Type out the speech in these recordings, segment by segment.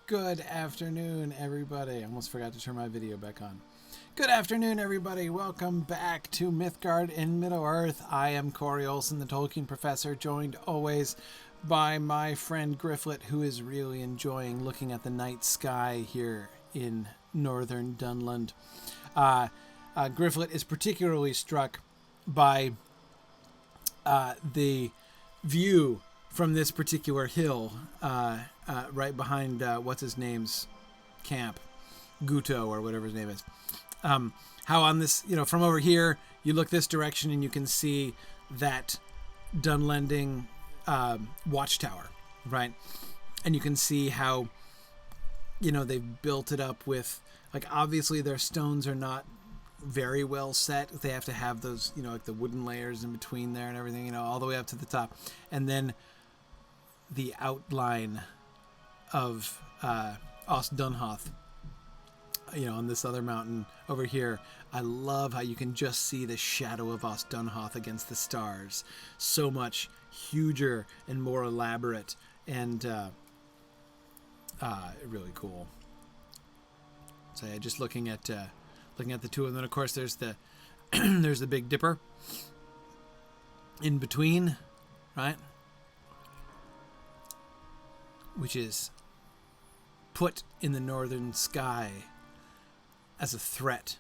Good afternoon, everybody. I almost forgot to turn my video back on. Good afternoon, everybody. Welcome back to Mythgard in Middle-earth. I am Corey Olsen, the Tolkien professor, joined always by my friend Grifflet, who is really enjoying looking at the night sky here in northern Dunland. Grifflet is particularly struck by the view from this particular hill right behind what's his name's camp, Guto or whatever his name is. How on this, from over here, you look this direction and you can see that Dunlending watchtower, right? And you can see how, they've built it up with, obviously their stones are not very well set. They have to have those, the wooden layers in between there and everything, all the way up to the top. And then the outline of Osdunhoth, on this other mountain over here. I love how you can just see the shadow of Osdunhoth against the stars. So much huger and more elaborate, and really cool. So yeah, just looking at the two of them. Of course, there's the there's the Big Dipper in between, right? Which is put in the northern sky as a threat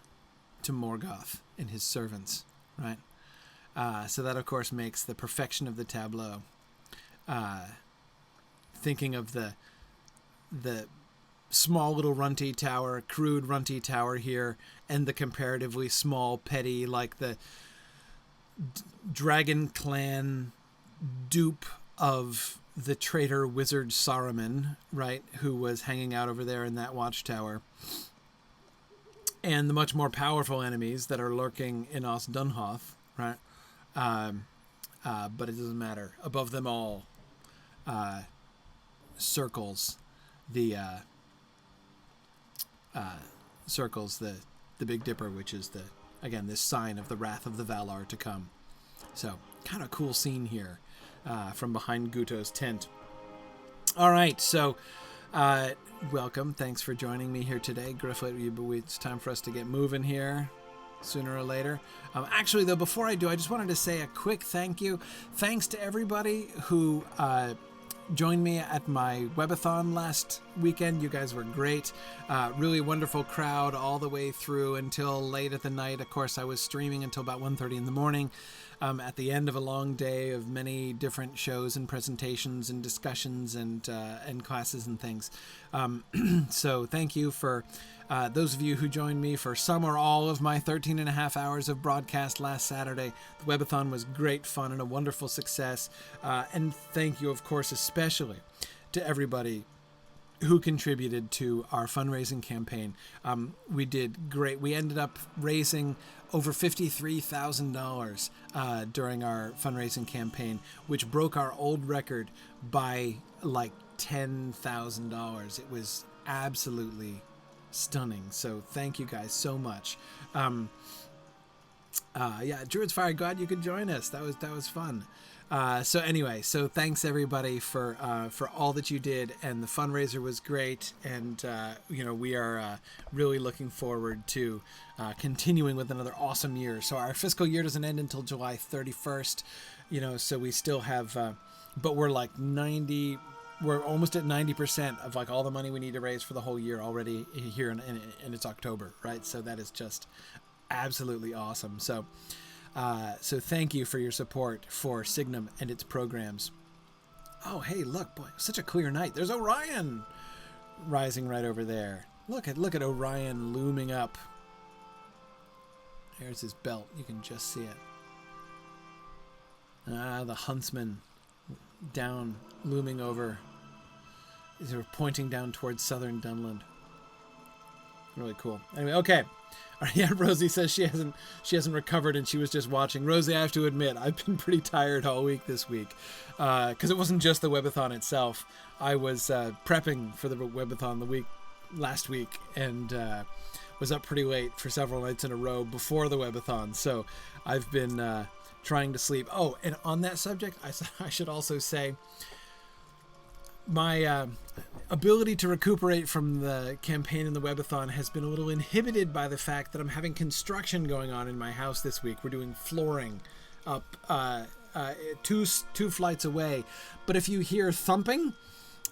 to Morgoth and his servants, right? So that, of course, makes the perfection of the tableau. Thinking of the small little runty tower, crude runty tower here, and the comparatively small, petty, like the Dragon Clan dupe of the traitor wizard Saruman, right, who was hanging out over there in that watchtower, and the much more powerful enemies that are lurking in Osdunhoth, right? But it doesn't matter. Above them all circles the Big Dipper, which is this sign of the wrath of the Valar to come. So kind of cool scene here from behind Guto's tent. All right, so welcome. Thanks for joining me here today, Grifflet. It's time for us to get moving here sooner or later. Actually, though, before I do, I just wanted to say a quick thank you. Thanks to everybody who joined me at my webathon last weekend. You guys were great. Really wonderful crowd all the way through until late at the night. Of course, I was streaming until about 1:30 in the morning. At the end of a long day of many different shows and presentations and discussions and classes and things. So thank you for those of you who joined me for some or all of my 13 and a half hours of broadcast last Saturday. The webathon was great fun and a wonderful success. And thank you, of course, especially to everybody who contributed to our fundraising campaign. We did great. We ended up raising over $53,000 during our fundraising campaign, which broke our old record by like $10,000. It was absolutely stunning. So thank you guys so much. Druid's Fire, glad you could join us. That was fun. So anyway, so thanks everybody for all that you did, and the fundraiser was great, and we are really looking forward to continuing with another awesome year. So our fiscal year doesn't end until July 31st, so we still have, but we're we're almost at 90% of all the money we need to raise for the whole year already here, and it's October, right? So that is just absolutely awesome. So thank you for your support for Signum and its programs. Oh, hey, look, boy, such a clear night. There's Orion rising right over there. Look at Orion looming up. There's his belt. You can just see it. The huntsman down, looming over. They're pointing down towards southern Dunland. Really cool. Anyway, okay. Yeah, Rosie says she hasn't recovered and she was just watching. Rosie, I have to admit, I've been pretty tired all week this week because it wasn't just the webathon itself. I was prepping for the webathon last week and was up pretty late for several nights in a row before the webathon. So I've been trying to sleep. Oh, and on that subject, I should also say my ability to recuperate from the campaign in the Webathon has been a little inhibited by the fact that I'm having construction going on in my house this week. We're doing flooring up two flights away. But if you hear thumping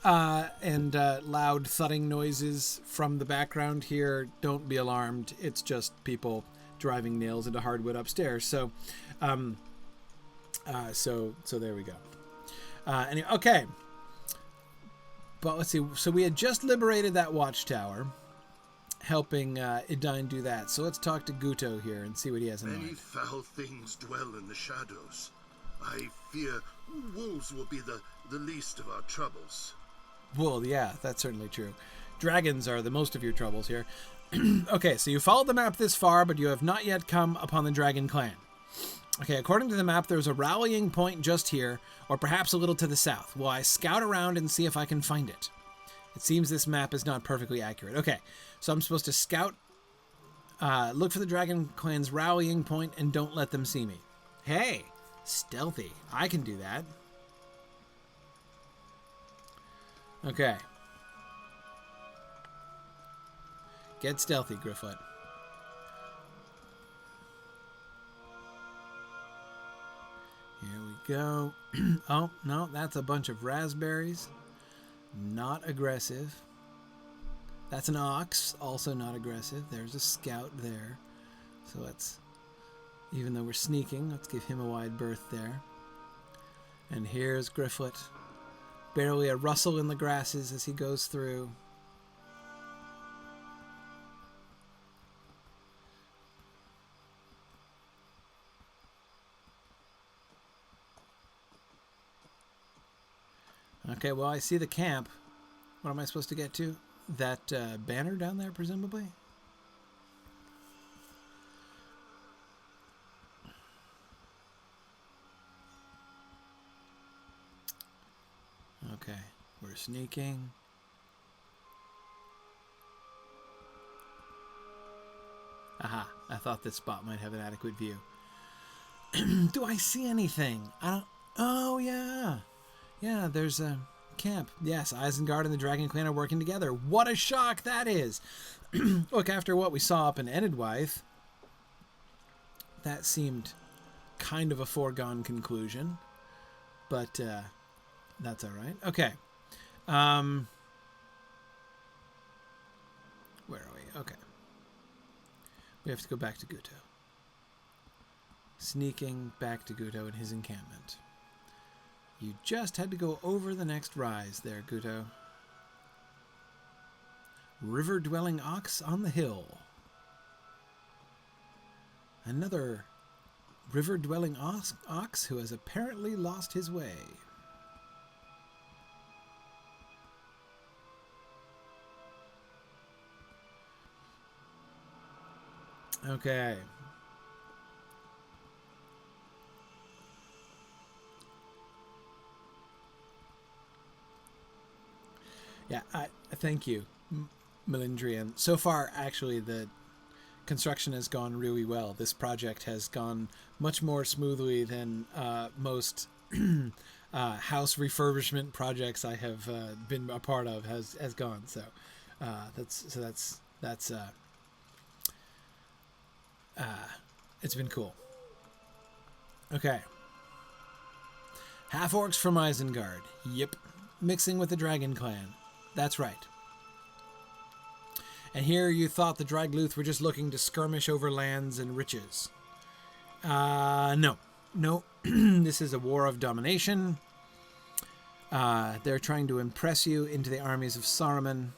and loud thudding noises from the background here, don't be alarmed. It's just people driving nails into hardwood upstairs. So there we go. Anyway, okay. But let's see. So we had just liberated that watchtower, helping Edain do that. So let's talk to Guto here and see what he has in mind. Many foul things dwell in the shadows. I fear wolves will be the least of our troubles. Well, yeah, that's certainly true. Dragons are the most of your troubles here. Okay, so you followed the map this far, but you have not yet come upon the Dragon Clan. Okay, according to the map, there's a rallying point just here, or perhaps a little to the south. Will I scout around and see if I can find it? It seems this map is not perfectly accurate. Okay, so I'm supposed to scout, look for the Dragon Clan's rallying point, and don't let them see me. Hey, stealthy. I can do that. Okay. Get stealthy, Grifflet. Here we go. Oh, no, that's a bunch of raspberries. Not aggressive. That's an ox, also not aggressive. There's a scout there. So let's, even though we're sneaking, let's give him a wide berth there. And here's Grifflet. Barely a rustle in the grasses as he goes through. Okay, well, I see the camp. What am I supposed to get to? That banner down there, presumably? Okay, we're sneaking. Aha, I thought this spot might have an adequate view. Do I see anything? I don't... Oh, yeah. Yeah, there's a camp. Yes, Isengard and the Dragon Clan are working together. What a shock that is! Look, after what we saw up in Enedwythe, that seemed kind of a foregone conclusion. But that's all right. Okay. Where are we? Okay. We have to go back to Guto. Sneaking back to Guto and his encampment. You just had to go over the next rise there, Guto. River-dwelling ox on the hill. Another river-dwelling ox who has apparently lost his way. Okay. Yeah, thank you, Melindrian. So far, actually, the construction has gone really well. This project has gone much more smoothly than most house refurbishment projects I have been a part of has gone. So that's it's been cool. Okay. Half orcs from Isengard. Yep. Mixing with the Dragon Clan. That's right. And here you thought the Dragluth were just looking to skirmish over lands and riches. No. This is a war of domination. They're trying to impress you into the armies of Saruman.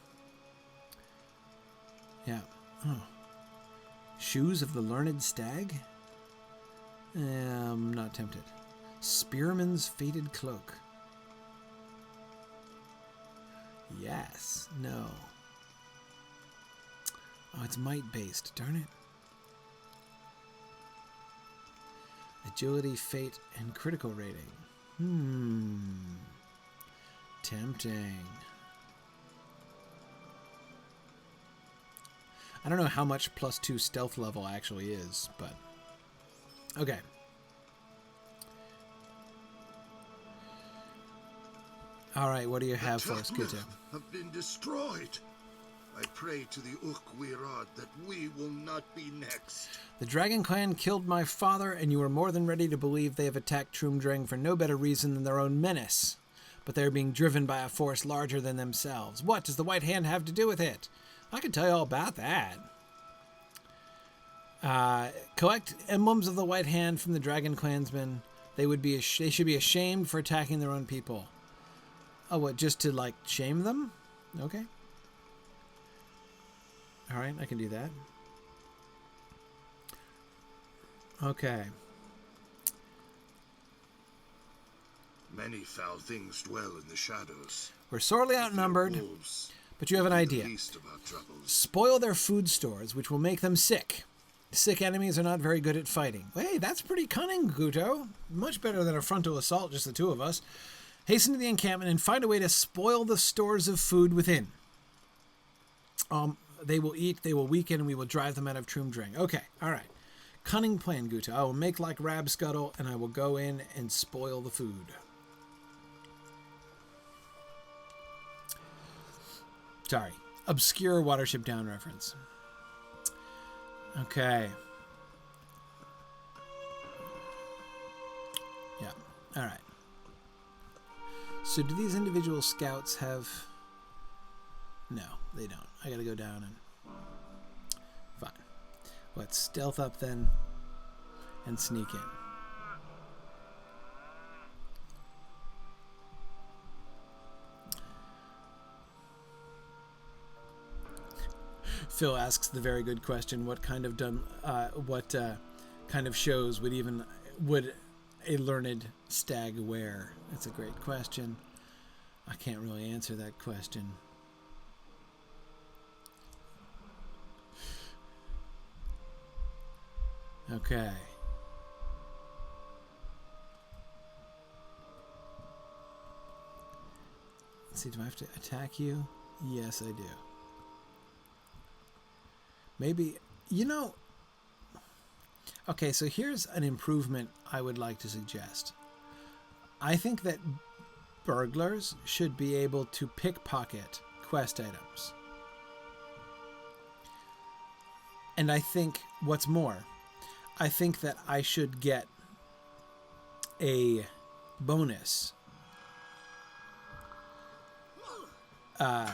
Yeah. Oh. Shoes of the Learned Stag? I'm not tempted. Spearman's Faded Cloak. Yes. No. Oh, it's might-based. Darn it. Agility, fate, and critical rating. Tempting. I don't know how much +2 stealth level actually is, but... Okay. All right, what do you have for us, Tuatmith Guto? have been destroyed. I pray to the Uruk-Wirad that we will not be next. The Dragon Clan killed my father, and you are more than ready to believe they have attacked Troomdrang for no better reason than their own menace. But they are being driven by a force larger than themselves. What does the White Hand have to do with it? I can tell you all about that. Collect emblems of the White Hand from the Dragon Clansmen. They should be ashamed for attacking their own people. Oh, what? Just to like shame them? Okay. All right, I can do that. Okay. Many foul things dwell in the shadows. We're sorely outnumbered, Wolves but you have an will be idea. the least of our troubles. Spoil their food stores, which will make them sick. Sick enemies are not very good at fighting. Hey, that's pretty cunning, Guto. Much better than a frontal assault, just the two of us. Hasten to the encampment and find a way to spoil the stores of food within. They will eat, they will weaken, and we will drive them out of Troomdrang. Okay, all right. Cunning plan, Guto. I will make like Rabscuttle, and I will go in and spoil the food. Sorry. Obscure Watership Down reference. Okay. Yeah. All right. So do these individual scouts have... No, they don't. I gotta go down and... Fine. Let's stealth up then and sneak in. Phil asks the very good question: what kind of kind of shows would a learned stag wear? That's a great question. I can't really answer that question. Okay. Let's see, do I have to attack you? Yes, I do. Maybe, okay, so here's an improvement I would like to suggest. I think that burglars should be able to pickpocket quest items. And I think, what's more, I think that I should get a bonus. I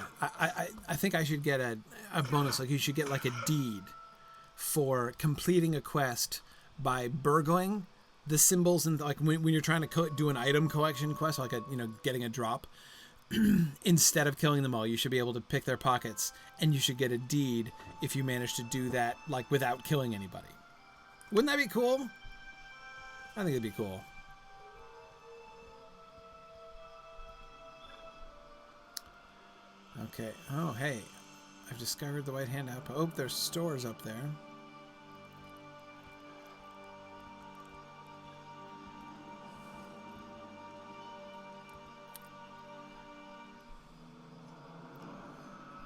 think I should get a bonus. Like, you should get like a deed for completing a quest by burgling the symbols, and like when you're trying to do an item collection quest, like getting a drop. Instead of killing them all, you should be able to pick their pockets, and you should get a deed if you manage to do that, like without killing anybody. Wouldn't that be cool? I think it'd be cool. Okay. Oh, hey. I've discovered the White Hand outpost. Oh, there's stores up there.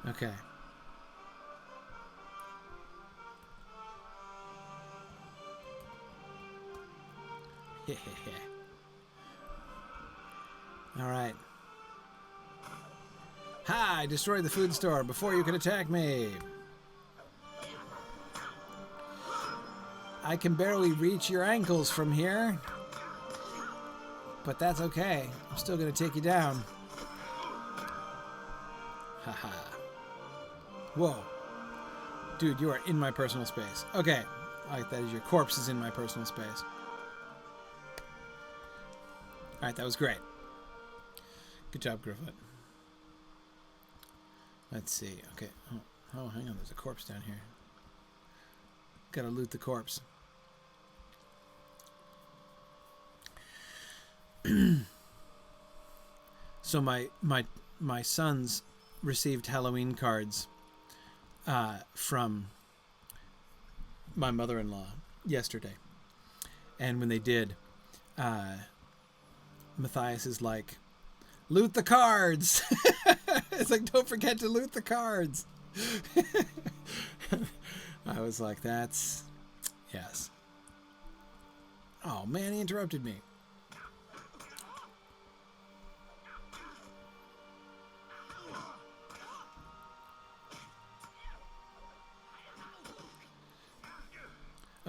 Okay. All right. Ha! I destroyed the food store before you could attack me. I can barely reach your ankles from here. But that's okay. I'm still going to take you down. Haha. Whoa. Dude, you are in my personal space. Okay. Like that is your corpse is in my personal space. Alright, that was great. Good job, Griffith. Let's see. Okay. Oh, hang on. There's a corpse down here. Gotta loot the corpse. So my sons received Halloween cards from my mother-in-law yesterday. And when they did, Matthias is like, loot the cards! It's like, don't forget to loot the cards! I was like, that's... Yes. Oh, man, he interrupted me.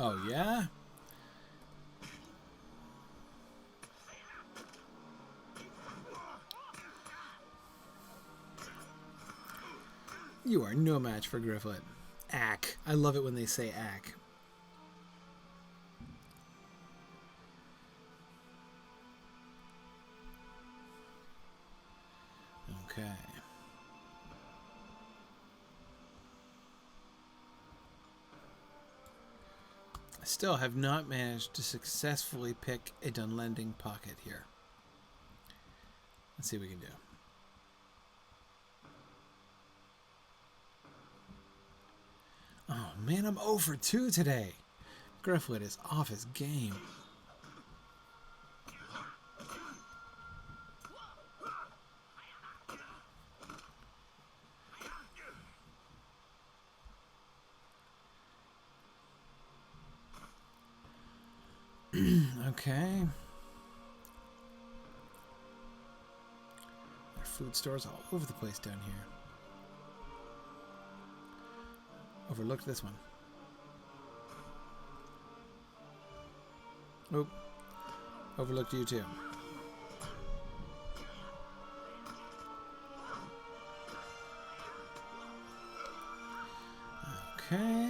Oh, yeah? You are no match for Grifflet. Ack. I love it when they say ack. Okay. I still have not managed to successfully pick a Dunlending pocket here. Let's see what we can do. Oh man, I'm 0 for 2 today. Grifflet is off his game. Okay. There are food stores all over the place down here. Overlooked this one. Oop. Overlooked you too. Okay.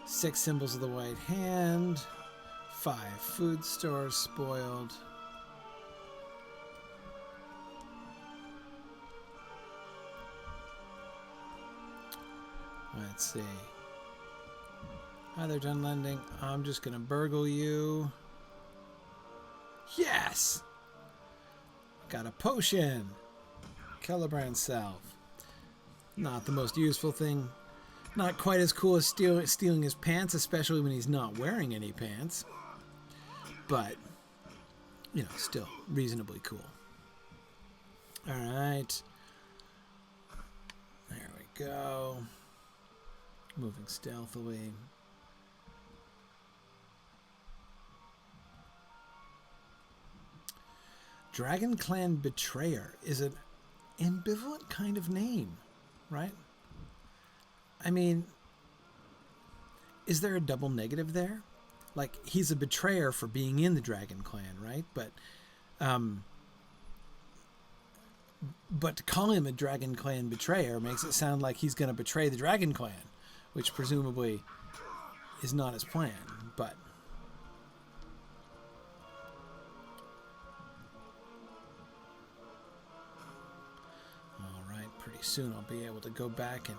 6 symbols of the white hand. 5 food stores spoiled. Let's see. Hi there, Dunlending. I'm just going to burgle you. Yes! Got a potion. Celebrand salve. Not the most useful thing. Not quite as cool as stealing his pants, especially when he's not wearing any pants. But, you know, still reasonably cool. Alright. There we go. Moving stealthily. Dragon Clan Betrayer is an ambivalent kind of name, right? I mean, is there a double negative there? Like, he's a betrayer for being in the Dragon Clan, right? But to call him a Dragon Clan betrayer makes it sound like he's going to betray the Dragon Clan, which presumably is not his plan, but... Alright, pretty soon I'll be able to go back and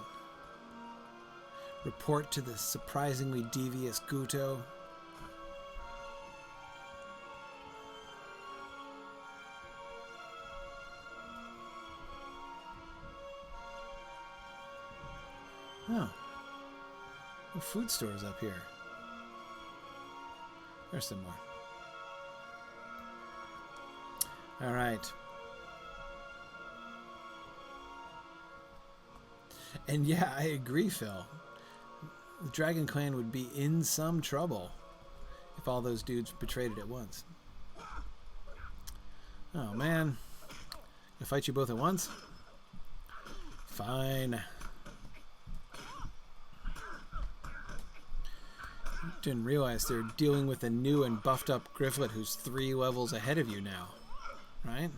report to the surprisingly devious Guto. Oh. No food stores up here. There's some more. Alright. And yeah, I agree, Phil. The Dragon Clan would be in some trouble if all those dudes betrayed it at once. Oh, man. Gonna fight you both at once? Fine. Didn't realize they're dealing with a new and buffed up Grifflet who's 3 levels ahead of you now. Right?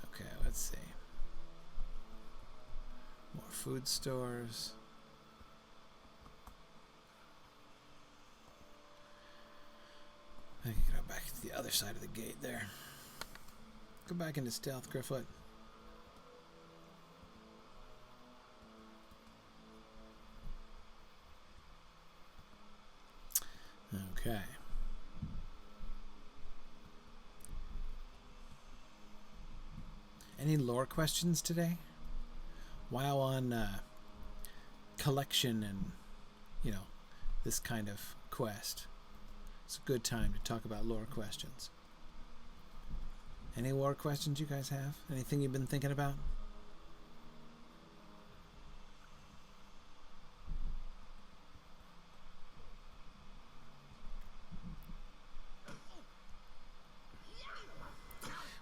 Okay, let's see. More food stores. I can go back to the other side of the gate there. Go back into stealth, Grifflet. Okay. Any lore questions today? While on collection and, you know, this kind of quest. It's a good time to talk about lore questions. Any lore questions you guys have? Anything you've been thinking about?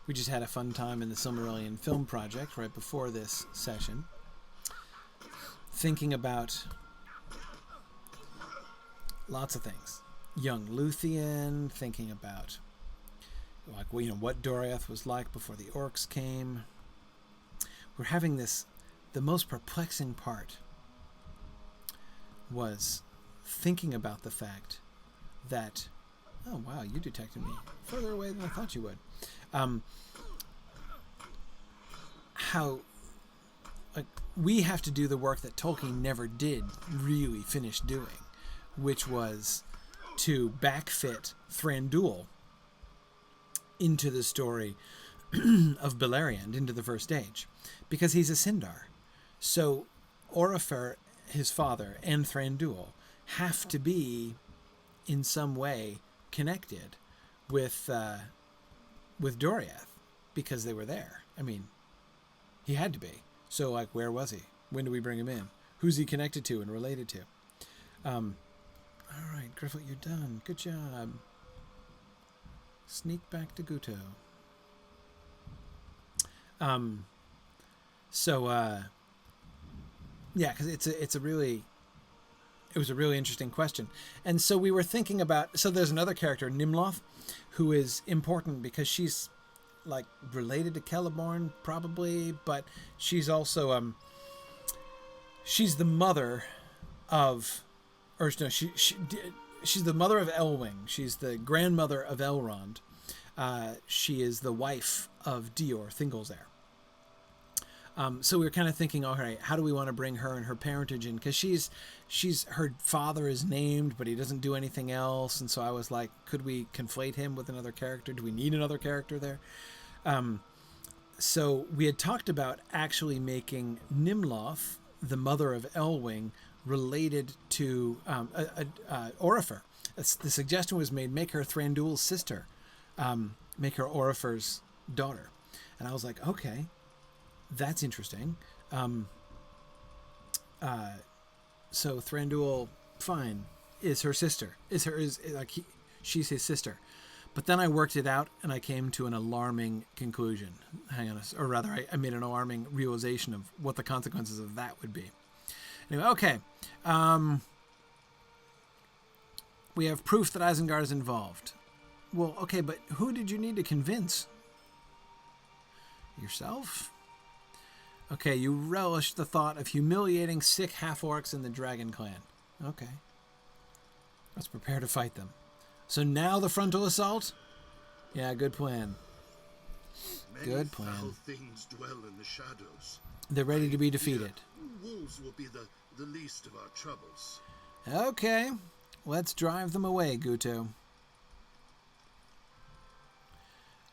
We just had a fun time in the Silmarillion Film Project right before this session, thinking about lots of things. Young Luthien, thinking about like, well, what Doriath was like before the orcs came. We're having this, the most perplexing part was thinking about the fact that, oh wow, you detected me further away than I thought you would. How like we have to do the work that Tolkien never did really finish doing, which was to backfit Thranduil into the story of Beleriand, into the First Age, because he's a Sindar. So Orifer, his father, and Thranduil have to be in some way connected with Doriath, because they were there. I mean, he had to be. So, like, where was he? When do we bring him in? Who's he connected to and related to? All right, Griffith, you're done. Good job. Sneak back to Guto. Yeah, because it was a really interesting question. And so we were thinking about, so there's another character, Nimloth, who is important because she's like related to Celeborn probably, but she's also she's the mother of, or no, she's the mother of Elwing. She's the grandmother of Elrond. She is the wife of Dior Thingolzair. So we were kind of thinking, all right, how do we want to bring her and her parentage in? Because her father is named, but he doesn't do anything else. And so I was like, could we conflate him with another character? Do we need another character there? So we had talked about actually making Nimloth, the mother of Elwing, related to Orifer. The suggestion was made, make her Thranduil's sister, make her Orifer's daughter. And I was like, okay, that's interesting. So Thranduil, fine, is her sister. She's his sister. But then I worked it out, and I came to an alarming conclusion. Or rather, I made an alarming realization of what the consequences of that would be. Anyway, okay. We have proof that Isengard is involved. Well, okay, but who did you need to convince? Yourself? Okay, you relish the thought of humiliating sick half-orcs in the Dragon Clan. Okay. Let's prepare to fight them. So now the frontal assault? Yeah, good plan. Good plan. Many foul things dwell in the shadows. They're ready to be defeated. Wolves will be the least of our troubles. Okay, let's drive them away, Guto.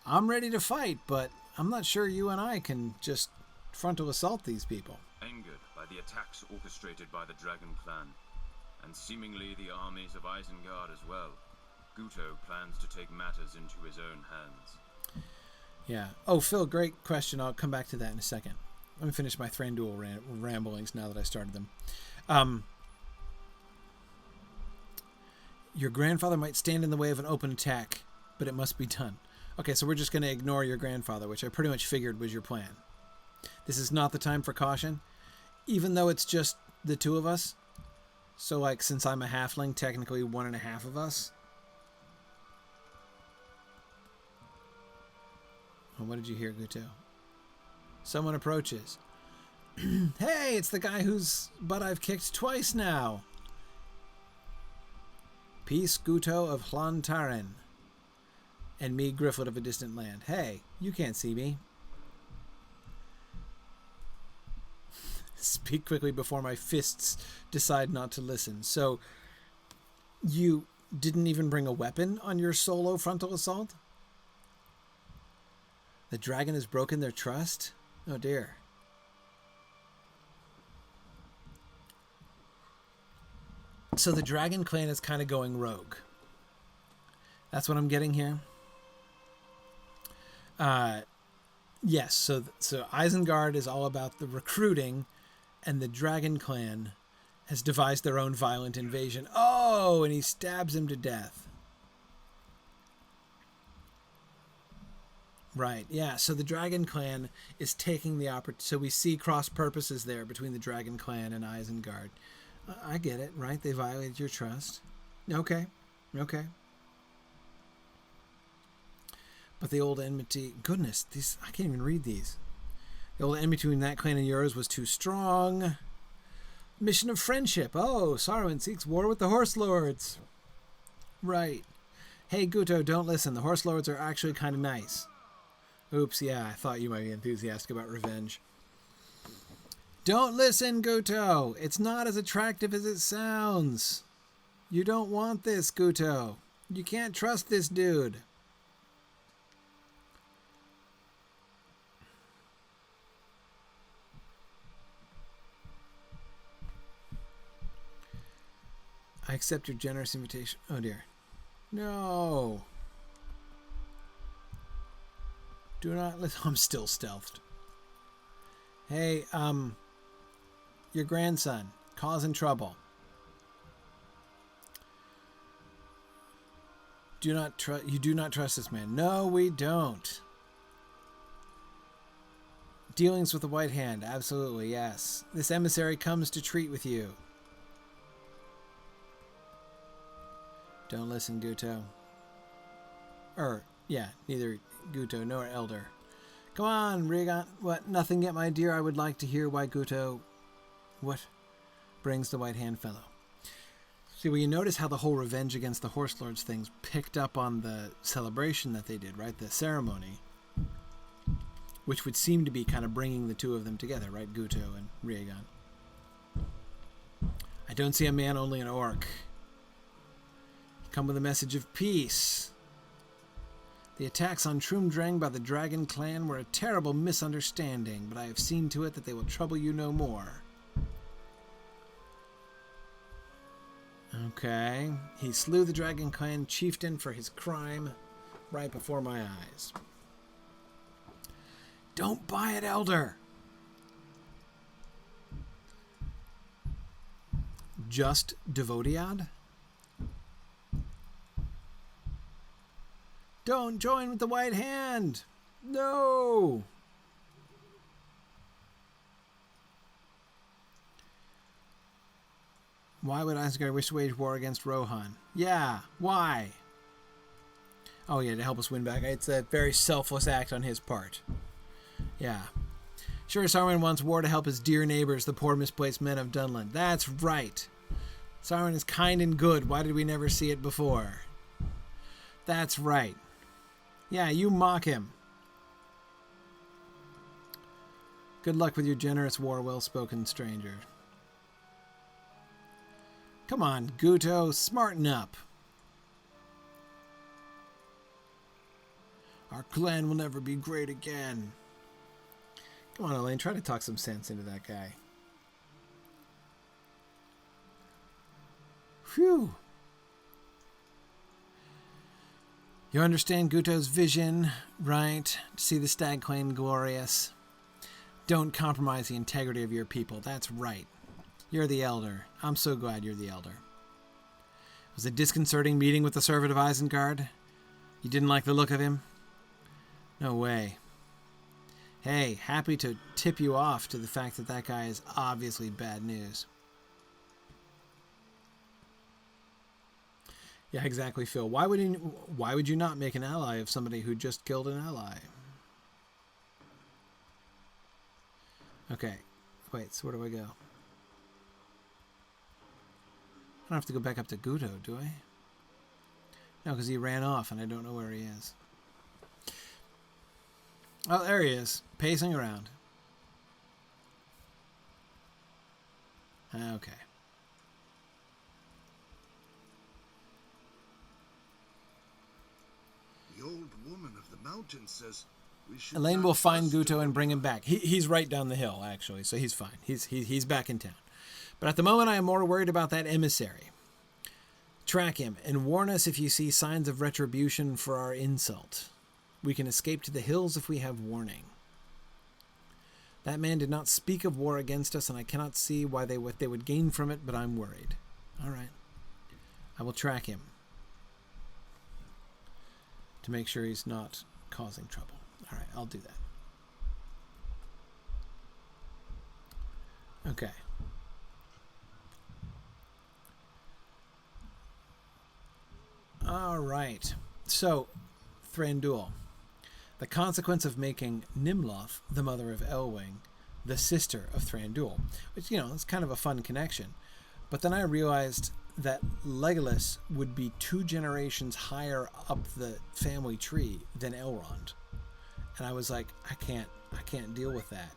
I'm ready to fight, but I'm not sure you and I can just frontal assault these people. Angered by the attacks orchestrated by the Dragon Clan, and seemingly the armies of Isengard as well, Guto plans to take matters into his own hands. Yeah. Oh, Phil, great question. I'll come back to that in a second. Let me finish my Thranduil ramblings now that I started them. Your grandfather might stand in the way of an open attack, but it must be done. Okay, so we're just going to ignore your grandfather, which I pretty much figured was your plan. This is not the time for caution, even though it's just the two of us. So, like, since I'm a halfling, technically 1.5 of us. Oh, what did you hear, Guto? Someone approaches. Hey, it's the guy whose butt I've kicked twice now. Peace, Guto of Hlantaren. And me, Griffith of a distant land. Hey, you can't see me. Speak quickly before my fists decide not to listen. So, you didn't even bring a weapon on your solo frontal assault? The dragon has broken their trust? Oh dear. So the Dragon Clan is kind of going rogue. That's what I'm getting here. Yes, so Isengard is all about the recruiting, and the Dragon Clan has devised their own violent invasion. Oh, and he stabs him to death. Right. Yeah. So the Dragon Clan is taking the opportunity. So we see cross purposes there between the Dragon Clan and Isengard. I get it. Right. They violated your trust. Okay. Okay. But the old enmity. Goodness, these I can't even read these. The old enmity between that clan and yours was too strong. Mission of friendship. Oh, Saruman seeks war with the Horse Lords. Right. Hey, Guto, don't listen. The Horse Lords are actually kind of nice. Oops, yeah, I thought you might be enthusiastic about revenge. Don't listen, Guto. It's not as attractive as it sounds. You don't want this, Guto. You can't trust this dude. I accept your generous invitation. Oh, dear. No. Do not listen. I'm still stealthed. Hey, your grandson causing trouble. You do not trust this man. No, we don't. Dealings with the White Hand. Absolutely, yes. This emissary comes to treat with you. Don't listen, Guto. Yeah, neither Guto nor Elder. Come on, Riegon. What? Nothing yet, my dear. I would like to hear why Guto... What brings the White Hand fellow? See, well, you notice how the whole revenge against the Horse Lords things picked up on the celebration that they did, right? The ceremony. Which would seem to be kind of bringing the two of them together, right? Guto and Riegon. I don't see a man, only an orc. Come with a message of peace. The attacks on Trumdrang by the Dragon Clan were a terrible misunderstanding, but I have seen to it that they will trouble you no more. Okay. He slew the Dragon Clan chieftain for his crime right before my eyes. Don't buy it, Elder! Just Devodiad? Don't join with the White Hand! No! Why would Isengard wish to wage war against Rohan? Yeah, why? Oh yeah, to help us win back. It's a very selfless act on his part. Yeah. Sure, Saruman wants war to help his dear neighbors, the poor misplaced men of Dunland. That's right. Saruman is kind and good. Why did we never see it before? That's right. Yeah, you mock him. Good luck with your generous war, well-spoken stranger. Come on, Guto, smarten up. Our clan will never be great again. Come on, Elaine, try to talk some sense into that guy. Phew. You understand Guto's vision, right? To see the Stag Clan glorious. Don't compromise the integrity of your people. That's right. You're the Elder. I'm so glad you're the Elder. It was a disconcerting meeting with the servant of Isengard. You didn't like the look of him? No way. Hey, happy to tip you off to the fact that that guy is obviously bad news. Yeah, exactly, Phil. Why would you not make an ally of somebody who just killed an ally? Okay. Wait, so where do I go? I don't have to go back up to Guto, do I? No, because he ran off and I don't know where he is. Oh, there he is. Pacing around. Okay. The old woman of the mountain says we should. Elaine will find Guto and bring him back. He's right down the hill, actually, so he's fine. He's back in town. But at the moment, I am more worried about that emissary. Track him and warn us if you see signs of retribution for our insult. We can escape to the hills if we have warning. That man did not speak of war against us, and I cannot see what they would gain from it, but I'm worried. All right. I will track him to make sure he's not causing trouble. All right, I'll do that. Okay. All right. So, Thranduil. The consequence of making Nimloth, the mother of Elwing, the sister of Thranduil, which, you know, is kind of a fun connection. But then I realized that Legolas would be 2 generations higher up the family tree than Elrond. And I was like, I can't deal with that.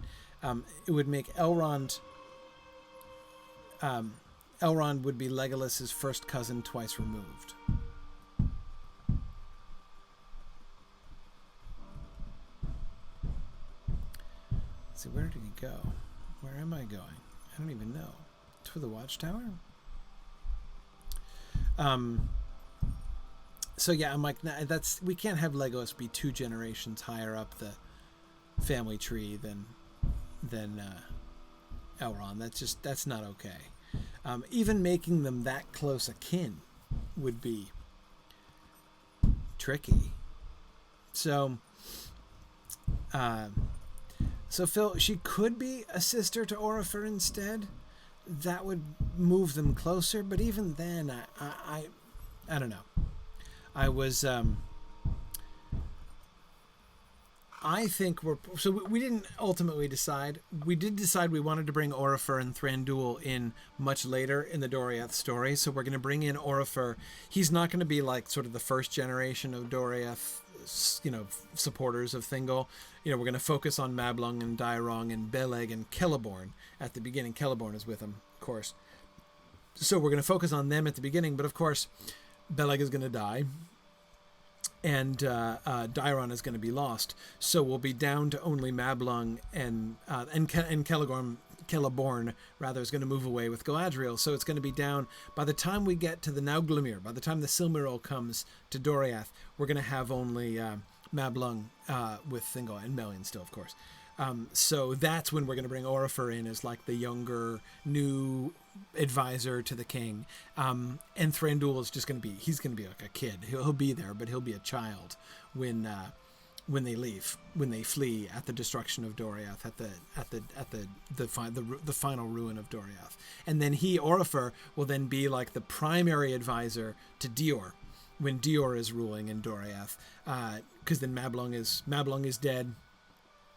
It would make Elrond would be Legolas's first cousin twice removed. Let's see, where did he go? Where am I going? I don't even know. To the Watchtower? So yeah, I'm like, nah, we can't have Legolas be 2 generations higher up the family tree than Elrond. That's not okay. Even making them that close akin would be tricky. So Phil, she could be a sister to Orifer instead. That would move them closer, but even then, I don't know. I was, I think we didn't ultimately decide. We did decide we wanted to bring Orifer and Thranduil in much later in the Doriath story, so we're going to bring in Orifer. He's not going to be like sort of the first generation of Doriath, you know, supporters of Thingol. You know, we're going to focus on Mablung and Dairong and Beleg and Celeborn at the beginning. Celeborn is with him, of course. So we're going to focus on them at the beginning, but of course, Beleg is going to die, and Dairong is going to be lost. So we'll be down to only Mablung and Celeborn rather is going to move away with Galadriel. So it's going to be down by the time we get to the Nauglamir, by the time the Silmaril comes to Doriath, we're going to have only Mablung with Thingol and Melian still, of course. So that's when we're going to bring Orifer in as like the younger, new advisor to the king. And Thranduil is just going to be, he's going to be like a kid. He'll be there, but he'll be a child when they leave, when they flee at the destruction of Doriath, the final ruin of Doriath. And then Orifer will then be like the primary advisor to Dior when Dior is ruling in Doriath. Because then Mablung is dead.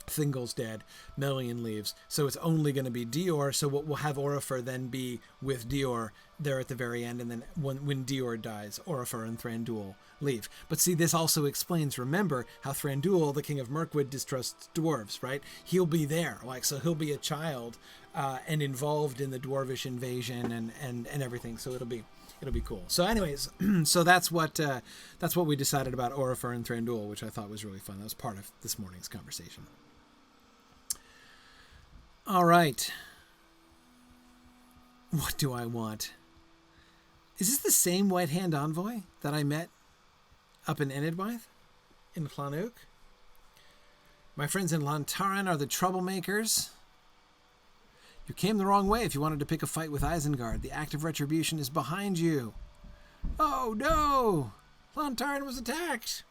Thingol's dead, Melian leaves, so it's only going to be Dior. So we'll have Orifer then be with Dior there at the very end, and then when Dior dies, Orifer and Thranduil leave. But see, this also explains, remember, how Thranduil, the king of Mirkwood, distrusts dwarves, right? He'll be there, like, so he'll be a child and involved in the dwarvish invasion and everything, so it'll be cool. So anyways, so that's what we decided about Orifer and Thranduil, which I thought was really fun. That was part of this morning's conversation. All right. What do I want? Is this the same White Hand envoy that I met up in Enidwaith? In Llanowch? My friends in Lantaran are the troublemakers. You came the wrong way if you wanted to pick a fight with Isengard. The act of retribution is behind you. Oh no! Lantaran was attacked!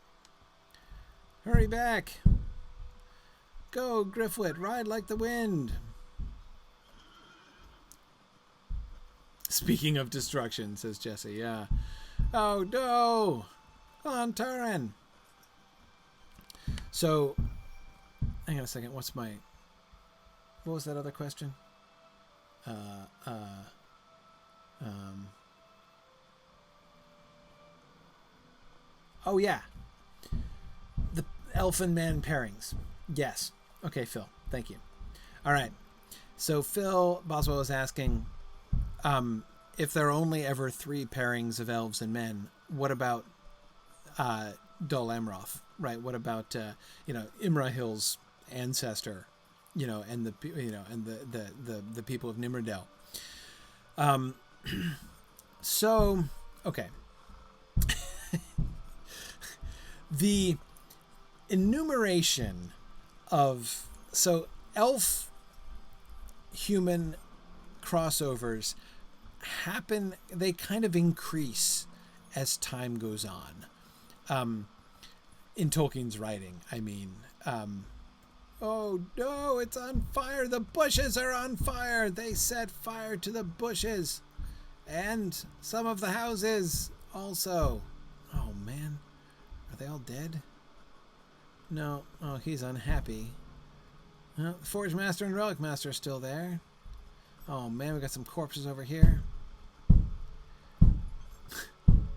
Hurry back! Go, Grifflet, ride like the wind! Speaking of destruction, says Jesse, yeah. Oh no! Lantaran! So, hang on a second, what was that other question? Oh yeah. The Elfin Man pairings. Yes. Okay, Phil. Thank you. All right. So Phil Boswell is asking, if there are only ever 3 pairings of elves and men, what about Dol Amroth, right? What about Imrahil's ancestor, and the people of Nimrodel? So okay. The enumeration of elf human crossovers happen, they kind of increase as time goes on. in Tolkien's writing, I mean. Oh no, it's on fire. The bushes are on fire. They set fire to the bushes. And some of the houses also. Oh man. Are they all dead? No. Oh, he's unhappy. Well, the Forge Master and Relic Master are still there. Oh man, we got some corpses over here.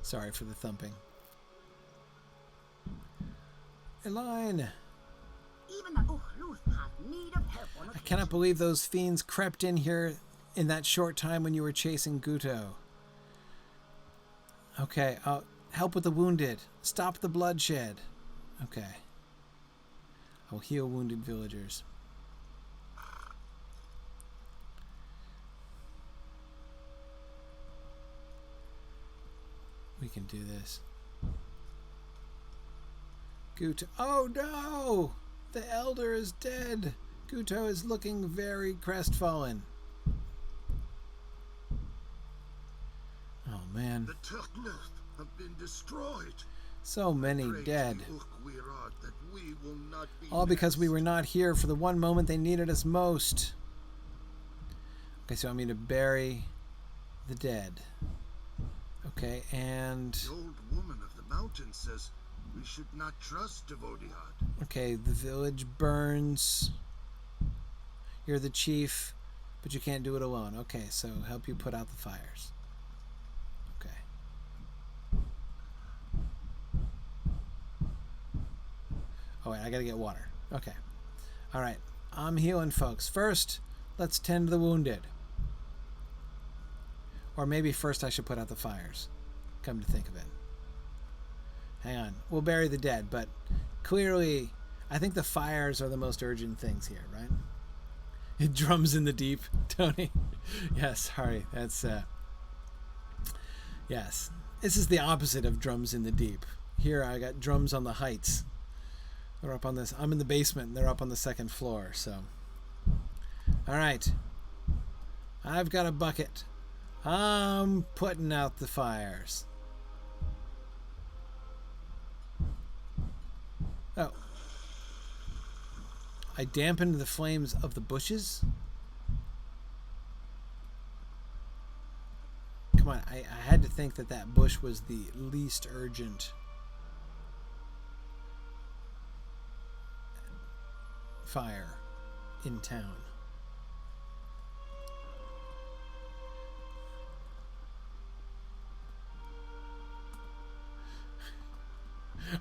Sorry for the thumping. Eline! Even the Ukhluth have need of help on I cannot believe those fiends crept in here in that short time when you were chasing Guto. Okay, help with the wounded. Stop the bloodshed. Okay. I will heal wounded villagers. We can do this. Guto. Oh no! The elder is dead. Guto is looking very crestfallen. Oh man. The Turkluth have been destroyed. So many Pray dead. to Uruk-Wirad that we will not be All because we next. were not here for the one moment they needed us most. Okay, so I mean to bury the dead. Okay, and... The old woman of the mountain says we should not trust Devodiad. okay, the village burns. You're the chief, but you can't do it alone. Okay, so help you put out the fires. Okay. Oh wait, I gotta get water. Okay. Alright, I'm healing folks. First, let's tend to the wounded. Or maybe first I should put out the fires. Come to think of it. Hang on. We'll bury the dead, but clearly I think the fires are the most urgent things here, right? It drums in the deep, Tony. Yes, sorry. That's yes. This is the opposite of drums in the deep. Here I got drums on the heights. They're up on this. I'm in the basement and they're up on the second floor, so. All right. I've got a bucket. I'm putting out the fires. Oh. I dampened the flames of the bushes? Come on, I had to think that that bush was the least urgent fire in town.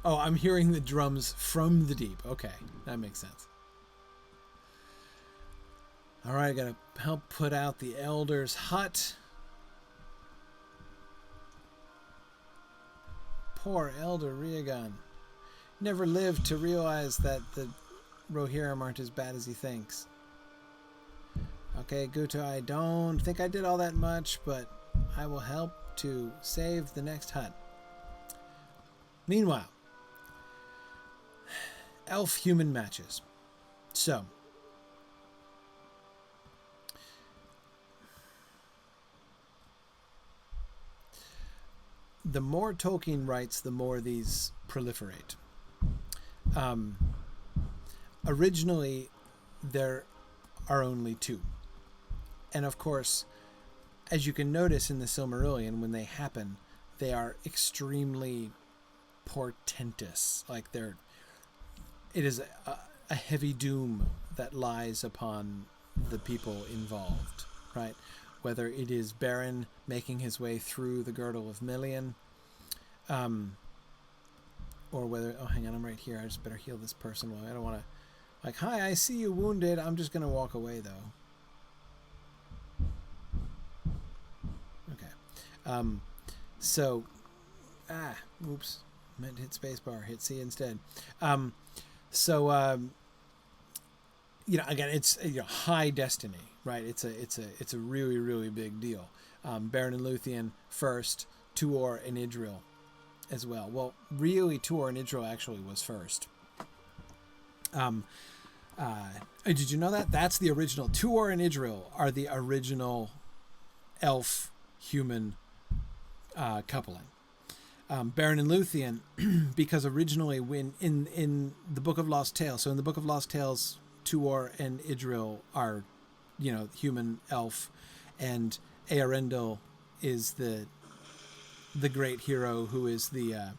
Oh, I'm hearing the drums from the deep. Okay, that makes sense. All right, I gotta help put out the elder's hut. Poor Elder Riegan. Never lived to realize that the Rohirrim aren't as bad as he thinks. Okay, Guto, I don't think I did all that much, but I will help to save the next hut. Meanwhile, elf-human matches. So, the more Tolkien writes, the more these proliferate. Originally, there are only two. And of course, as you can notice in the Silmarillion, when they happen, they are extremely portentous. Like it is a heavy doom that lies upon the people involved, right? Whether it is Beren making his way through the girdle of Melian, or whether, oh, hang on, I'm right here. I just better heal this person. Well, I don't want to, like, hi, I see you wounded. I'm just going to walk away, though. Okay. So, oops. Meant to hit spacebar. Hit C instead. Again, it's high destiny, right? It's a really, really big deal. Beren and Luthien first, Tuor and Idril as well. Well, really, Tuor and Idril actually was first. Did you know that? That's the original. Tuor and Idril are the original elf-human coupling. Beren and Luthien, because originally when in the Book of Lost Tales, so in the Book of Lost Tales, Tuor and Idril are, human elf, and Eärendil is the great hero who is the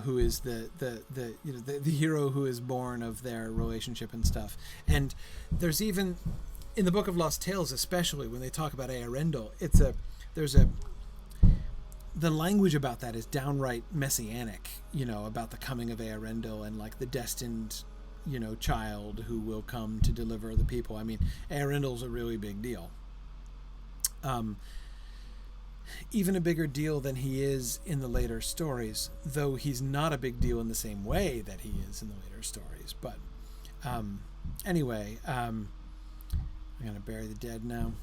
who is the hero who is born of their relationship and stuff. And there's even in the Book of Lost Tales, especially when they talk about Eärendil, the language about that is downright messianic, about the coming of Eärendil and like the destined, child who will come to deliver the people. I mean, Eärendil's a really big deal. Even a bigger deal than he is in the later stories, though he's not a big deal in the same way that he is in the later stories. But anyway, I'm going to bury the dead now.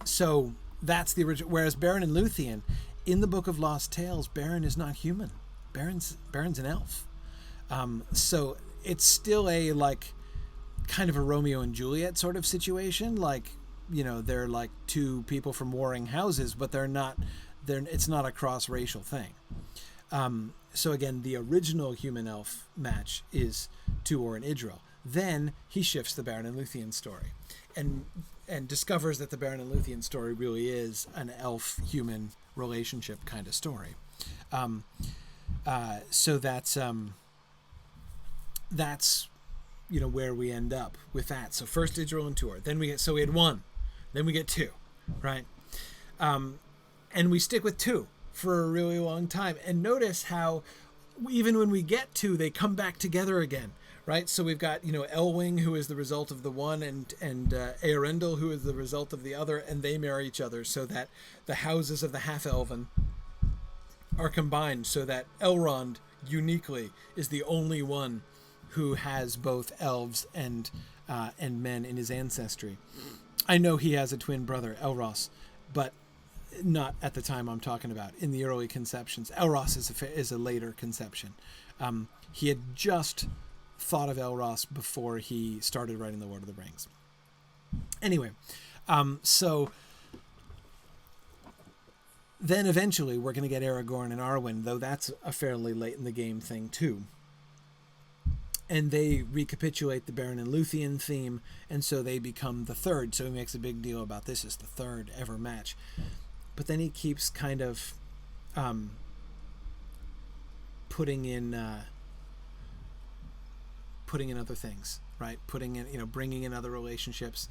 So that's the original. Whereas Beren and Luthien, in the Book of Lost Tales, Beren is not human. Beren's an elf. So it's still a kind of a Romeo and Juliet sort of situation. They're like two people from warring houses, but it's not a cross-racial thing. So again, the original human elf match is Tuor and Idril. Then he shifts the Beren and Luthien story and discovers that the Beren and Luthien story really is an elf-human relationship kind of story. So that's where we end up with that. So first Idril and Tuor. Then we had one. Then we get two, right? And we stick with two for a really long time. And notice how even when we get two, they come back together again, right? So we've got, Elwing, who is the result of the one, and Eärendil, who is the result of the other, and they marry each other so that the houses of the half-elven are combined so that Elrond, uniquely, is the only one who has both elves and men in his ancestry. I know he has a twin brother, Elros, but not at the time I'm talking about. In the early conceptions, Elros is a later conception. He had just thought of Elros before he started writing The Lord of the Rings. Anyway, so then eventually we're going to get Aragorn and Arwen, though that's a fairly late in the game thing too. And they recapitulate the Beren and Luthien theme, and so they become the third. So he makes a big deal about this as the third ever match. But then he keeps kind of putting in other things, right? Putting in, bringing in other relationships,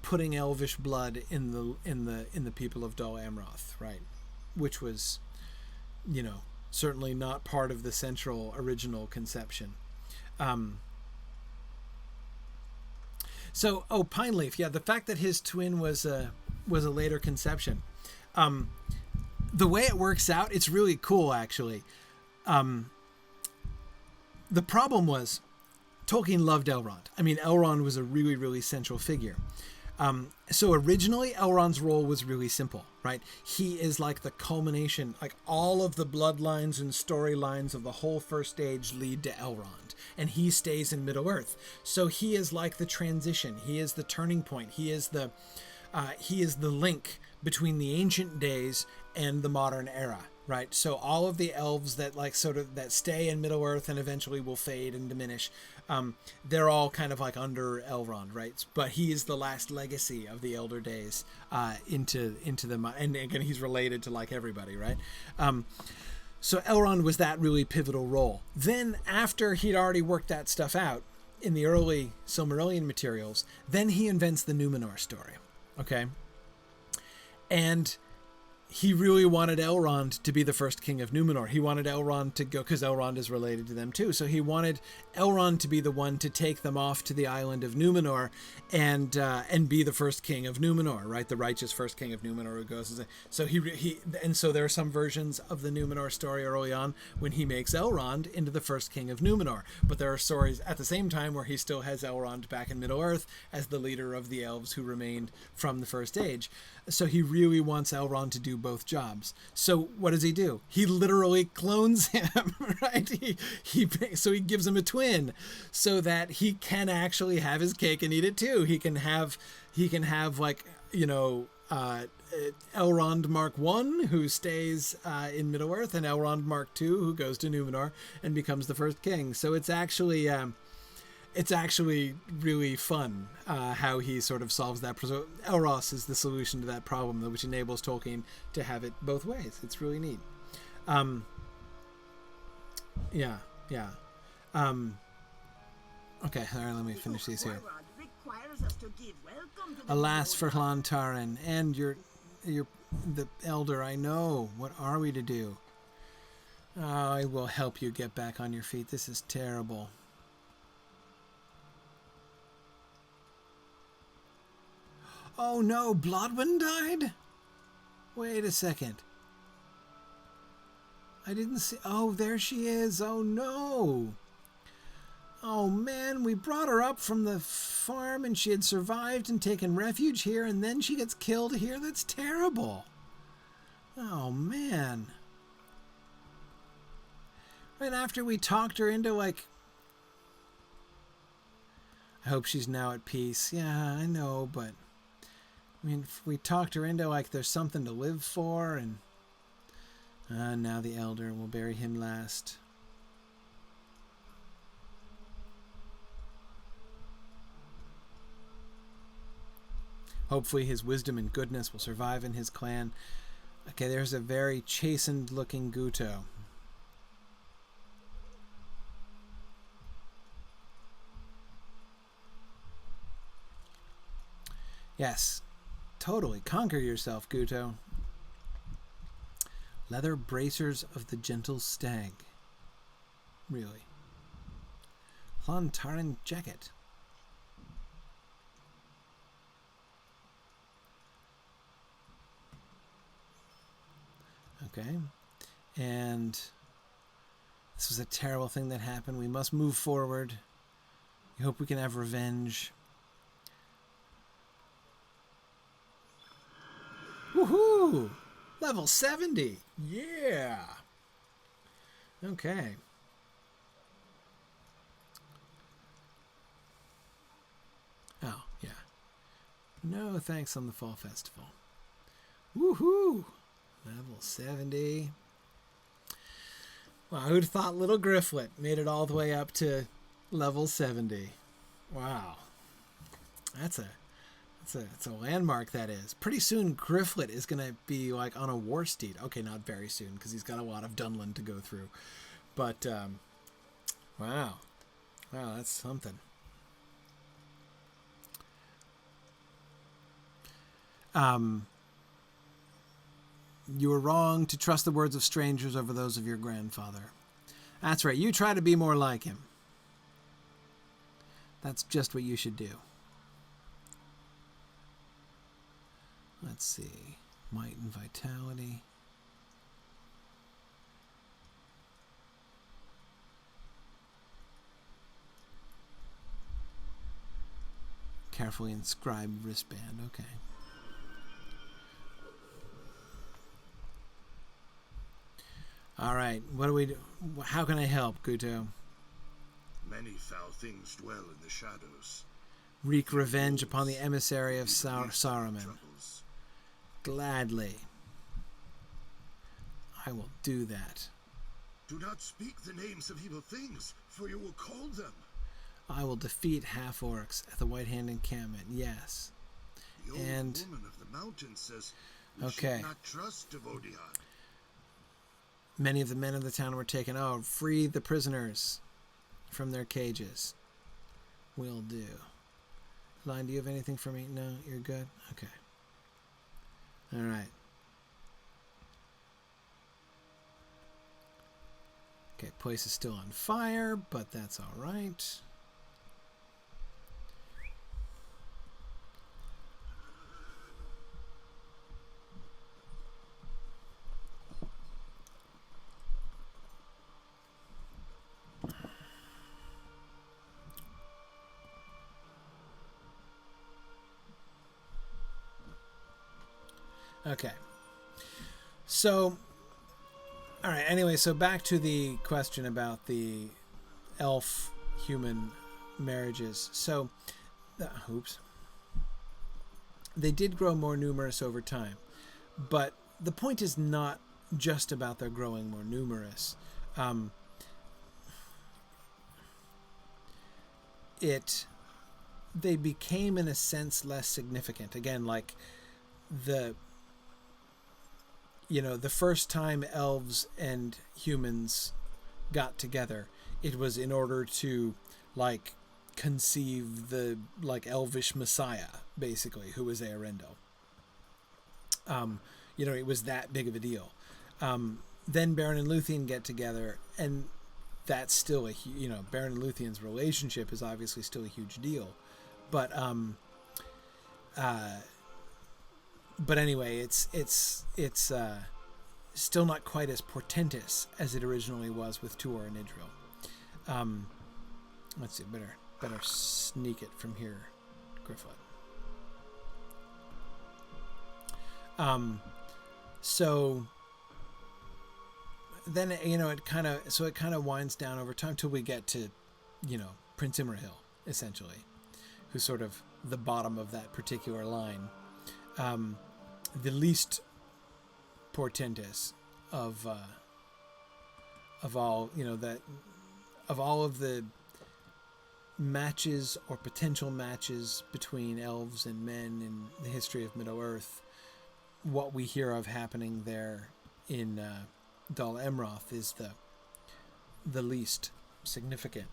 putting elvish blood in the people of Dol Amroth, right? Which was, certainly not part of the central original conception. Pine Leaf, the fact that his twin was a later conception. The way it works out, it's really cool, actually. The problem was Tolkien loved Elrond. I mean, Elrond was a really, really central figure. So originally, Elrond's role was really simple, right? He is like the culmination, like all of the bloodlines and storylines of the whole First Age lead to Elrond, and he stays in Middle-earth. So he is like the transition. He is the turning point. He is the link between the ancient days and the modern era, right? So all of the elves that that stay in Middle-earth and eventually will fade and diminish, they're all kind of like under Elrond, right? But he is the last legacy of the Elder Days into the, and again, he's related to like everybody, right? So Elrond was that really pivotal role. Then after he'd already worked that stuff out in the early Silmarillion materials, then he invents the Numenor story, okay? And he really wanted Elrond to be the first king of Numenor. He wanted Elrond to go, because Elrond is related to them too. So he wanted Elrond to be the one to take them off to the island of Numenor and be the first king of Numenor, right? The righteous first king of Numenor who goes. So so there are some versions of the Numenor story early on when he makes Elrond into the first king of Numenor. But there are stories at the same time where he still has Elrond back in Middle-earth as the leader of the elves who remained from the First Age. So he really wants Elrond to do both jobs. So what does he do? He literally clones him, right? So he gives him a twin so that he can actually have his cake and eat it too. He can have like, Elrond Mark 1, who stays in Middle-earth, and Elrond Mark 2, who goes to Numenor and becomes the first king. So it's actually really fun how he sort of solves that. So Elros is the solution to that problem, which enables Tolkien to have it both ways. It's really neat. Yeah. Okay, all right, let me finish these here. Requires us to give welcome to the Alas for Hlantarin and the elder, I know. What are we to do? I will help you get back on your feet. This is terrible. Oh no, Blodwyn died? Wait a second. I didn't see... Oh, there she is. Oh no. Oh man, we brought her up from the farm and she had survived and taken refuge here, and then she gets killed here? That's terrible. Oh man. Right after we talked her into, like... I hope she's now at peace. Yeah, I know, but... I mean, if we talked her into, like, there's something to live for, and... now the elder, will bury him last. Hopefully his wisdom and goodness will survive in his clan. Okay, there's a very chastened-looking Guto. Yes, totally. Conquer yourself, Guto. Leather bracers of the gentle stag. Really. Hlantarin jacket. Okay. And this was a terrible thing that happened. We must move forward. We hope we can have revenge. Woohoo! Level 70. Yeah. Okay. Oh, yeah. No thanks on the Fall Festival. Woohoo! Level 70. Wow, who'd have thought little Grifflet made it all the way up to level 70? Wow. That's a landmark, that is. Pretty soon Grifflet is going to be like on a war steed. Okay, not very soon because he's got a lot of Dunland to go through. But wow. Wow, that's something. You were wrong to trust the words of strangers over those of your grandfather. That's right. You try to be more like him. That's just what you should do. Let's see. Might and vitality. Carefully inscribed wristband. Okay. All right. What do we do? How can I help, Guto? Many foul things dwell in the shadows. Wreak revenge upon the emissary of Saruman. Gladly. I will do that. Do not speak the names of evil things, for you will call them. I will defeat half-orcs at the White Hand encampment, yes. The old woman of the mountain says we should not trust Devodian. Many of the men of the town were taken. Oh, free the prisoners from their cages. Will do. Line, do you have anything for me? No, you're good? Okay. All right. Okay, place is still on fire, but that's all right. Okay. So, all right. Anyway, so back to the question about the elf-human marriages. So, oops. They did grow more numerous over time. But the point is not just about their growing more numerous. They became, in a sense, less significant. Again, like the first time elves and humans got together, it was in order to like conceive the like elvish messiah, basically, who was Eärendil. It was that big of a deal. Then Beren and Luthien get together, and that's still Beren and Luthien's relationship is obviously still a huge deal. But anyway, it's still not quite as portentous as it originally was with Tuor and Idril. Let's see, better sneak it from here, Grifflet. So then it kind of winds down over time till we get to Prince Imrahil, essentially, who's sort of the bottom of that particular line. The least portentous of all of all of the matches or potential matches between elves and men in the history of Middle-earth. What we hear of happening there in Dol Amroth is the least significant.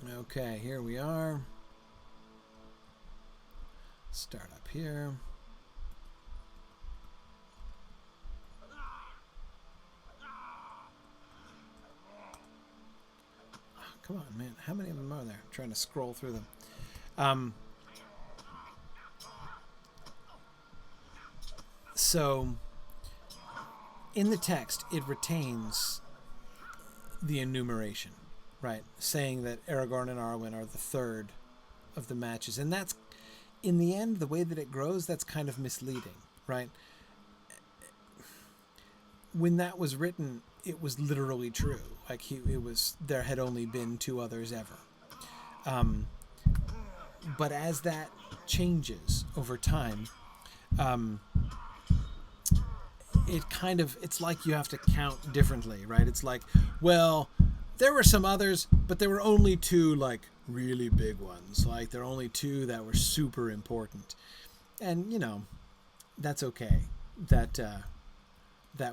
Okay, here we are. Start up here. Oh, come on, man. How many of them are there? I'm trying to scroll through them. So, in the text, it retains the enumeration, right? Saying that Aragorn and Arwen are the third of the matches. And that's, in the end, the way that it grows, that's kind of misleading, right? When that was written, it was literally true. Like, there had only been two others ever. But as that changes over time, it's like you have to count differently, right? It's like, well, there were some others, but there were only two, like, really big ones. Like, there are only two that were super important. And, that's okay. That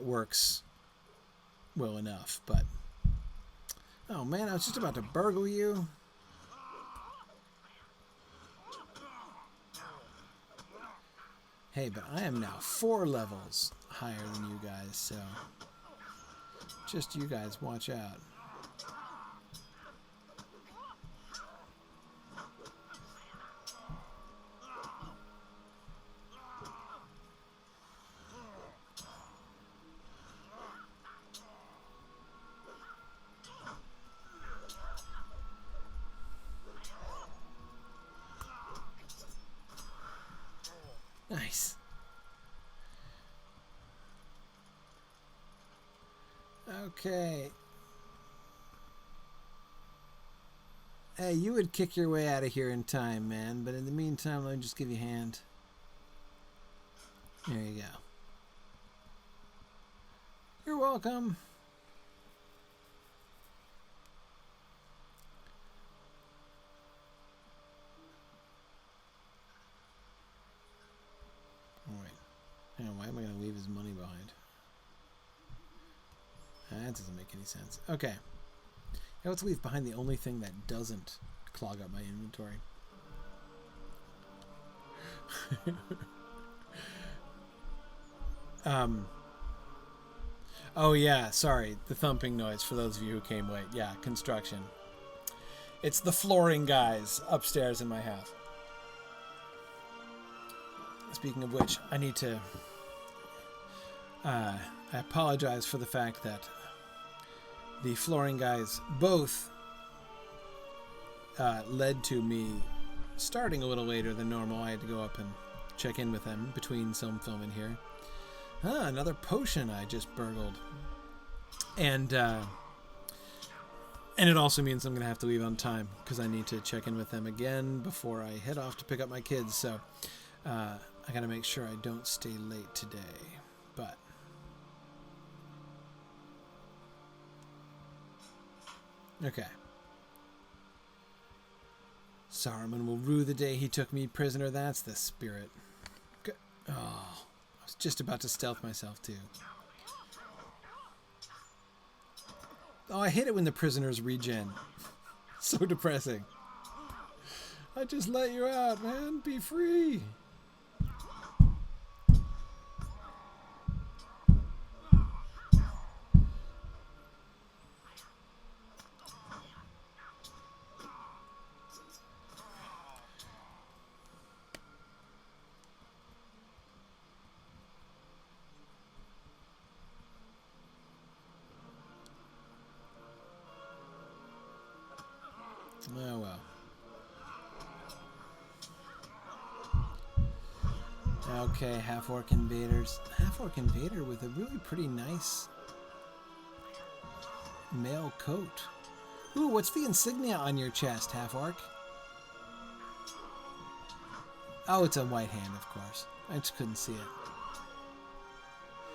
works well enough, but... Oh, man, I was just about to burgle you. Hey, but I am now 4 levels higher than you guys, so just you guys watch out. Nice. Okay. Hey, you would kick your way out of here in time, man. But in the meantime, let me just give you a hand. There you go. You're welcome. Wait. Why am I going to leave his money behind? That doesn't make any sense. Okay. Now let's leave behind the only thing that doesn't clog up my inventory. Oh yeah, sorry. The thumping noise for those of you who came late. Yeah, construction. It's the flooring guys upstairs in my house. Speaking of which, I need to... I apologize for the fact that the flooring guys both led to me starting a little later than normal. I had to go up and check in with them between some filming here. Another potion I just burgled. And it also means I'm going to have to leave on time because I need to check in with them again before I head off to pick up my kids. So I gotta make sure I don't stay late today, but okay. Saruman will rue the day he took me prisoner. That's the spirit. Oh, I was just about to stealth myself too. Oh, I hate it when the prisoners regen. So depressing. I just let you out, man. Be free. Oh well. Okay, half-orc invaders. Half-orc invader with a really pretty nice mail coat. Ooh, what's the insignia on your chest, half-orc? Oh, it's a white hand, of course. I just couldn't see it.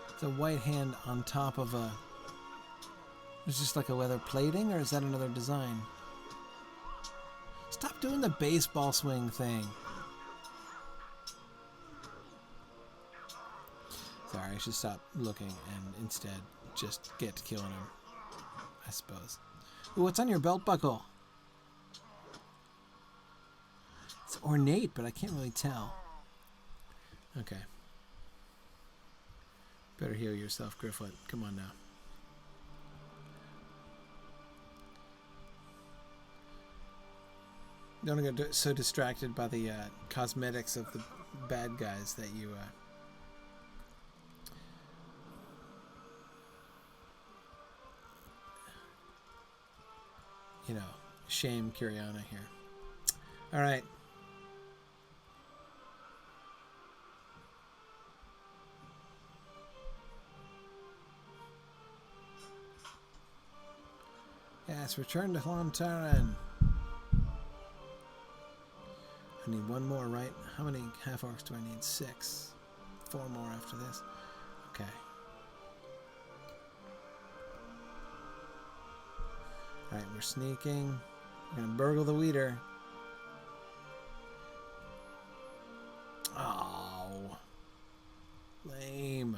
It's a white hand on top of a... It's just like a leather plating, or is that another design? Stop doing the baseball swing thing. Sorry, I should stop looking and instead just get to killing him, I suppose. Ooh, what's on your belt buckle? It's ornate, but I can't really tell. Okay. Better heal yourself, Grifflet. Come on now. Don't get so distracted by the cosmetics of the bad guys that you... you know, shame Kiriana here. All right. Yes, return to Hlontaran. I need one more, right? How many half-orcs do I need? 6. 4 more after this. Okay. Alright, we're sneaking. We're gonna burgle the Weeder. Oh. Lame.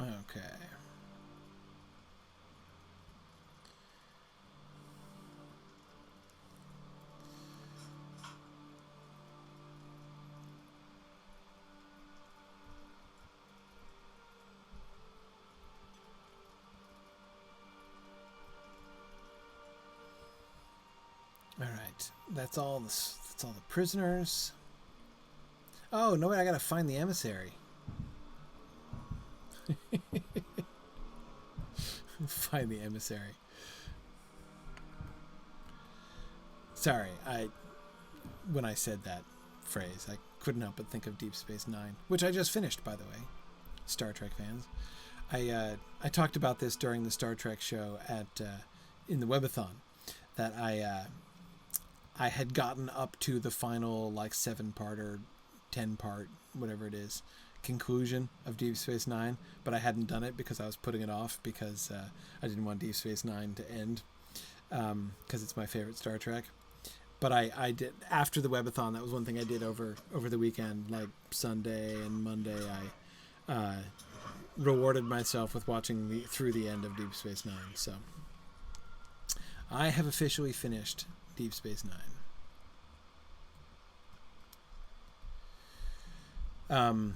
Okay. All right. That's all the prisoners. Oh, no, wait, I gotta find the emissary. Find the emissary. Sorry, when I said that phrase, I couldn't help but think of Deep Space Nine, which I just finished, by the way. Star Trek fans, I talked about this during the Star Trek show in the Webathon, that I had gotten up to the final 7-part or 10-part, whatever it is, conclusion of Deep Space Nine, but I hadn't done it because I was putting it off because I didn't want Deep Space Nine to end because it's my favorite Star Trek. But I did after the Webathon. That was one thing I did over the weekend, like Sunday and Monday. I rewarded myself with watching through the end of Deep Space Nine. So I have officially finished Deep Space Nine.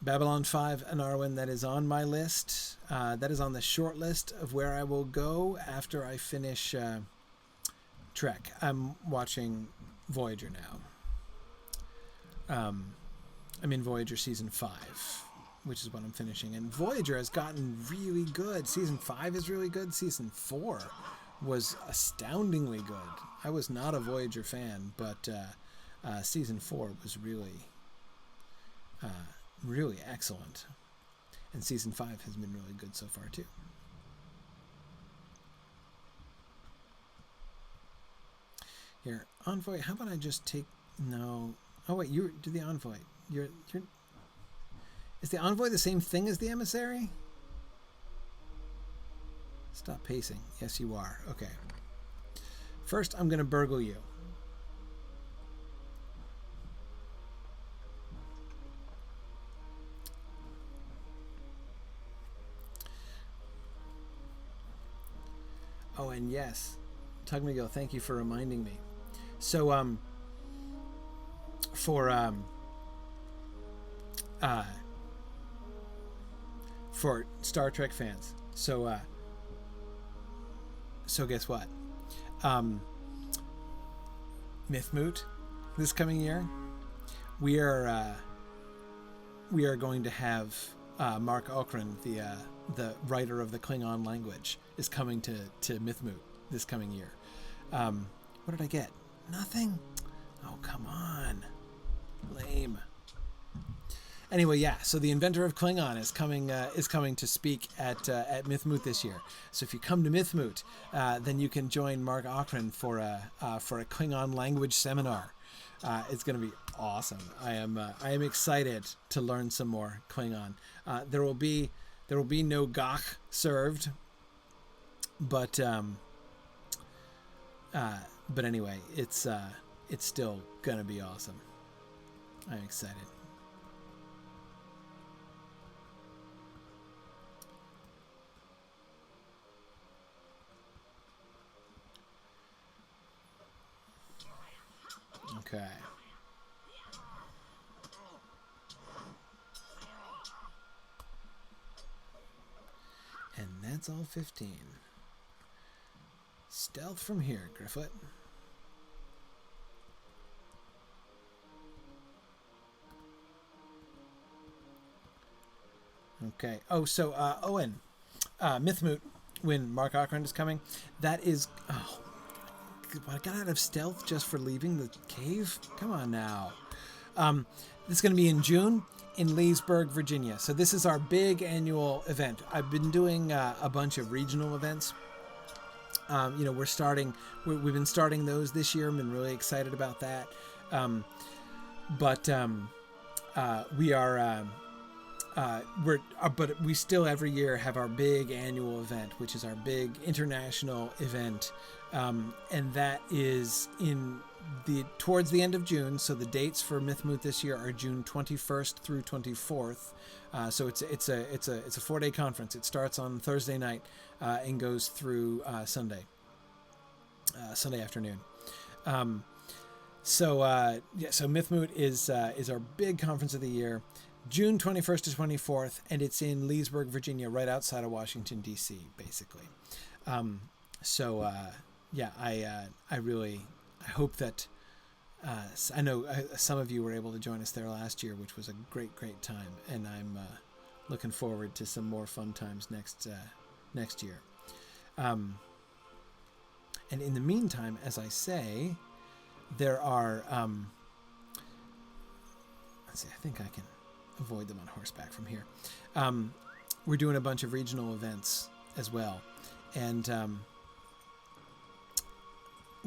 Babylon 5 Anarwin, that is on my list. That is on the short list of where I will go after I finish Trek. I'm watching Voyager now. I'm in Voyager Season 5. which is what I'm finishing. And Voyager has gotten really good. Season 5 is really good. Season 4 was astoundingly good. I was not a Voyager fan, but Season 4 was really, really excellent. And Season 5 has been really good so far, too. Here, Envoy, how about I just take... No. Oh, wait, you do the Envoy. You're... Is the Envoy the same thing as the Emissary? Stop pacing. Yes, you are. Okay. First, I'm going to burgle you. Oh, and yes, Tug McGill, thank you for reminding me. So, for Star Trek fans, so guess what? Mythmoot, this coming year, we are going to have Mark Okrand, the writer of the Klingon language, is coming to Mythmoot this coming year. What did I get? Nothing? Oh, come on. Lame. Anyway, yeah, so the inventor of Klingon is coming to speak at Mythmoot this year. So if you come to Mythmoot, then you can join Mark Okrand for a Klingon language seminar. It's going to be awesome. I am excited to learn some more Klingon. There will be no gach served, but anyway, it's still going to be awesome. I'm excited. Okay. And that's all 15. Stealth from here, Grifflet. Okay. Oh, so Owen, Mythmoot, when Mark Okrand is coming, that is... Oh, I got out of stealth just for leaving the cave? Come on now. It's going to be in June in Leesburg, Virginia. So this is our big annual event. I've been doing a bunch of regional events. We've been starting those this year. I've been really excited about that. But we still every year have our big annual event, which is our big international event. And that is towards the end of June. So the dates for Mythmoot this year are June 21st through 24th. So it's a 4-day conference. It starts on Thursday night and goes through Sunday afternoon. So Mythmoot is our big conference of the year, June 21st to 24th, and it's in Leesburg, Virginia, right outside of Washington D.C. basically. I hope that I know some of you were able to join us there last year, which was a great time, and I'm looking forward to some more fun times next year. And in the meantime, as I say, there are let's see, I think I can avoid them on horseback from here. We're doing a bunch of regional events as well, and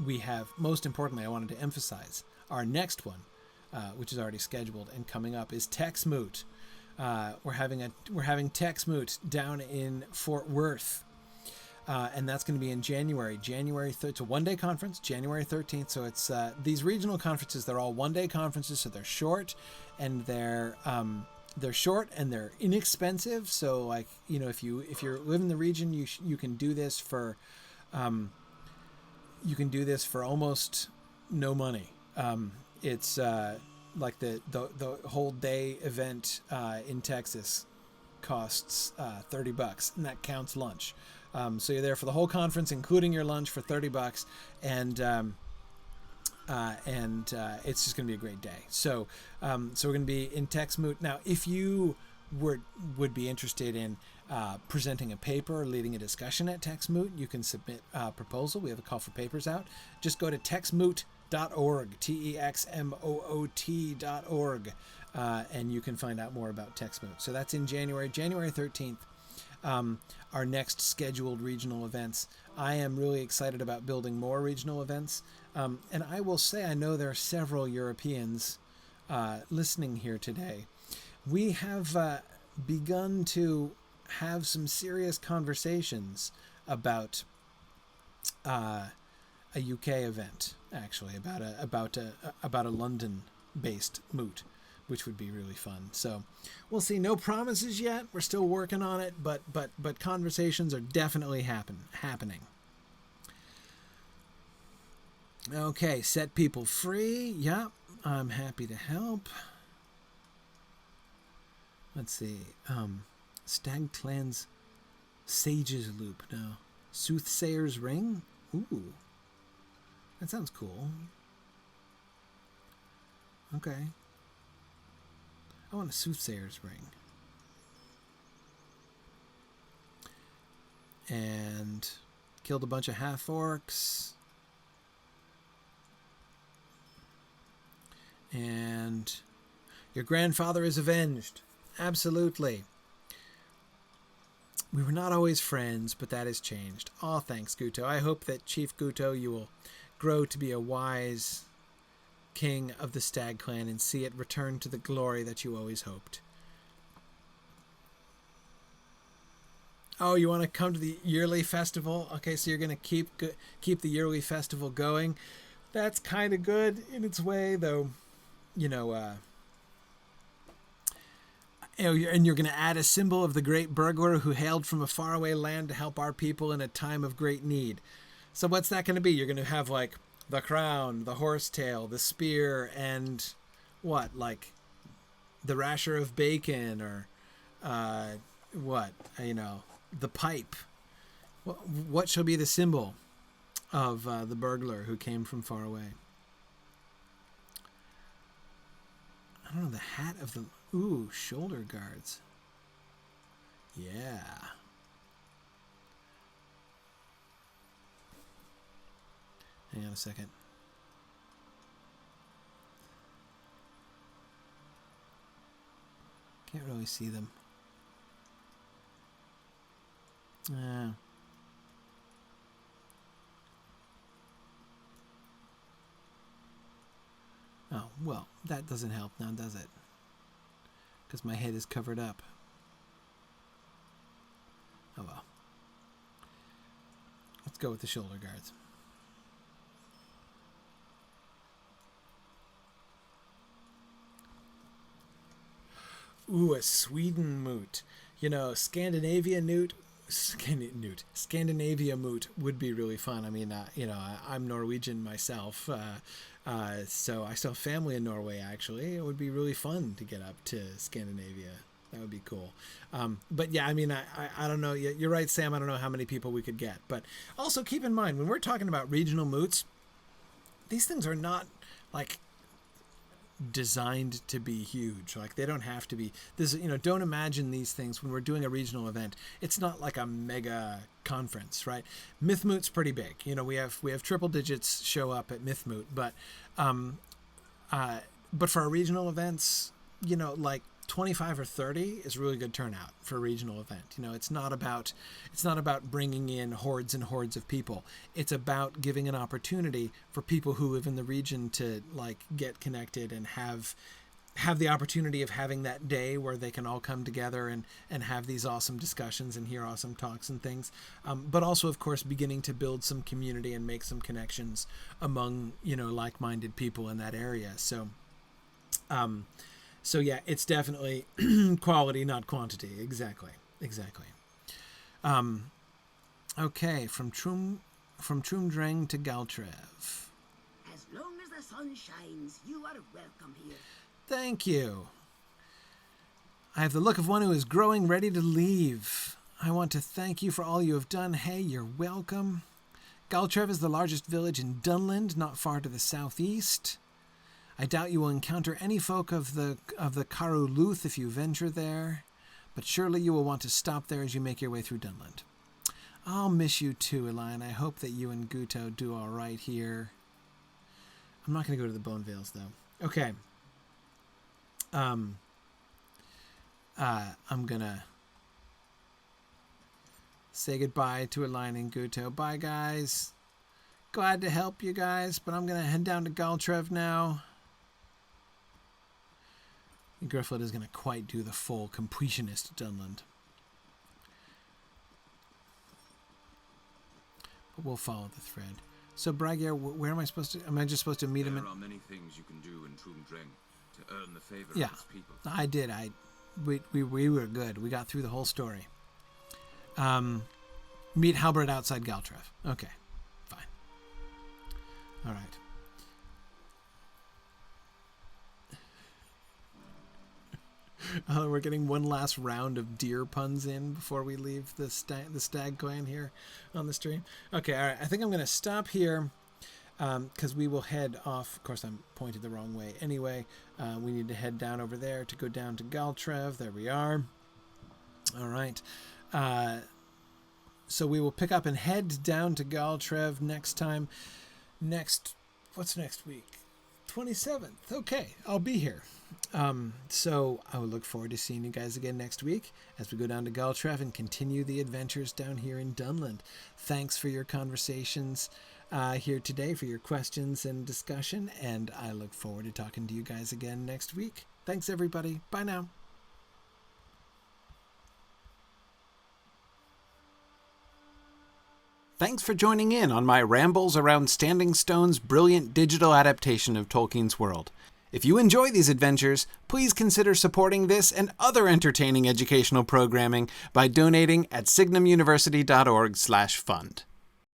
we have, most importantly, I wanted to emphasize our next one, which is already scheduled and coming up, is TexMoot. We're having TexMoot down in Fort Worth, and that's going to be in January. It's a one-day conference, January 13th. So it's these regional conferences. They're all one-day conferences, so they're short, and they're short and they're inexpensive. So, like, if you live in the region, you can do this for. You can do this for almost no money. It's like the whole day event in Texas costs $30, and that counts lunch. So you're there for the whole conference, including your lunch, for $30, and it's just going to be a great day. So we're going to be in TexMoot. Now, if you would be interested in presenting a paper or leading a discussion at TextMoot, you can submit a proposal. We have a call for papers out. Just go to textmoot.org, texmoot.org, and you can find out more about TextMoot. So that's in January 13th. Our next scheduled regional events. I am really excited about building more regional events. And I will say, I know there are several Europeans listening here today. We have begun to have some serious conversations about a UK event, actually, about a London-based moot, which would be really fun. So we'll see. No promises yet. We're still working on it, but conversations are definitely happening. Okay, set people free. Yep, I'm happy to help. Let's see. Stag Clan's Sage's Loop. No. Soothsayer's Ring? Ooh. That sounds cool. Okay. I want a Soothsayer's Ring. And killed a bunch of half-orcs. And your grandfather is avenged. Absolutely. We were not always friends, but that has changed. Aw, thanks, Guto. I hope that, Chief Guto, you will grow to be a wise king of the Stag Clan and see it return to the glory that you always hoped. Oh, you want to come to the yearly festival? Okay, so you're going to keep the yearly festival going. That's kind of good in its way, though. And you're going to add a symbol of the great burglar who hailed from a faraway land to help our people in a time of great need. So what's that going to be? You're going to have, like, the crown, the horsetail, the spear, and what? Like, the rasher of bacon, or the pipe. What shall be the symbol of the burglar who came from far away? I don't know, the hat of the... Ooh, shoulder guards. Yeah. Hang on a second. Can't really see them. Oh, well, that doesn't help now, does it? Because my head is covered up. Oh well. Let's go with the shoulder guards. Ooh, a Sweden moot. Scandinavia moot would be really fun. I mean, I'm Norwegian myself, so I still have family in Norway, actually. It would be really fun to get up to Scandinavia. That would be cool. But yeah, I mean, I don't know. You're right, Sam. I don't know how many people we could get. But also keep in mind, when we're talking about regional moots, these things are not, like, designed to be huge. Like, they don't have to be. Don't imagine these things when we're doing a regional event. It's not like a mega conference, right? Mythmoot's pretty big. We have triple digits show up at Mythmoot, but for our regional events, like 25 or 30 is a really good turnout for a regional event. It's not about bringing in hordes and hordes of people. It's about giving an opportunity for people who live in the region to, like, get connected and have the opportunity of having that day where they can all come together and have these awesome discussions and hear awesome talks and things. But also, of course, beginning to build some community and make some connections among, like-minded people in that area. So yeah, it's definitely quality, not quantity. Exactly. Okay, from Trumdreng to Galtrev. As long as the sun shines, you are welcome here. Thank you. I have the look of one who is growing ready to leave. I want to thank you for all you have done. Hey, you're welcome. Galtrev is the largest village in Dunland, not far to the southeast. I doubt you will encounter any folk of the Karu Luth if you venture there. but surely you will want to stop there as you make your way through Dunland. I'll miss you too, Elaine. I hope that you and Guto do all right here. I'm not going to go to the Bone Vales, though. Okay. I'm going to say goodbye to Elaine and Guto. Bye, guys. Glad to help you guys, but I'm going to head down to Galtrev now. Grifflet is going to quite do the full completionist Dunland. But we'll follow the thread. So, Bragier, where am I supposed to... Am I just supposed to meet him? There are many things you can do in Trumdring to earn the favor of its people. I did. We were good. We got through the whole story. Meet Halberd outside Galtrev. Okay, fine. All right. We're getting one last round of deer puns in before we leave the Stag Clan here on the stream. Okay, all right. I think I'm going to stop here because we will head off. Of course, I'm pointed the wrong way. Anyway, we need to head down over there to go down to Galtrev. There we are. All right. So we will pick up and head down to Galtrev next time. What's next week? 27th. Okay, I'll be here. So I will look forward to seeing you guys again next week as we go down to Galtrev and continue the adventures down here in Dunland. Thanks for your conversations here today, for your questions and discussion, and I look forward to talking to you guys again next week. Thanks, everybody. Bye now. Thanks for joining in on my rambles around Standing Stone's brilliant digital adaptation of Tolkien's world. If you enjoy these adventures, please consider supporting this and other entertaining educational programming by donating at signumuniversity.org/fund.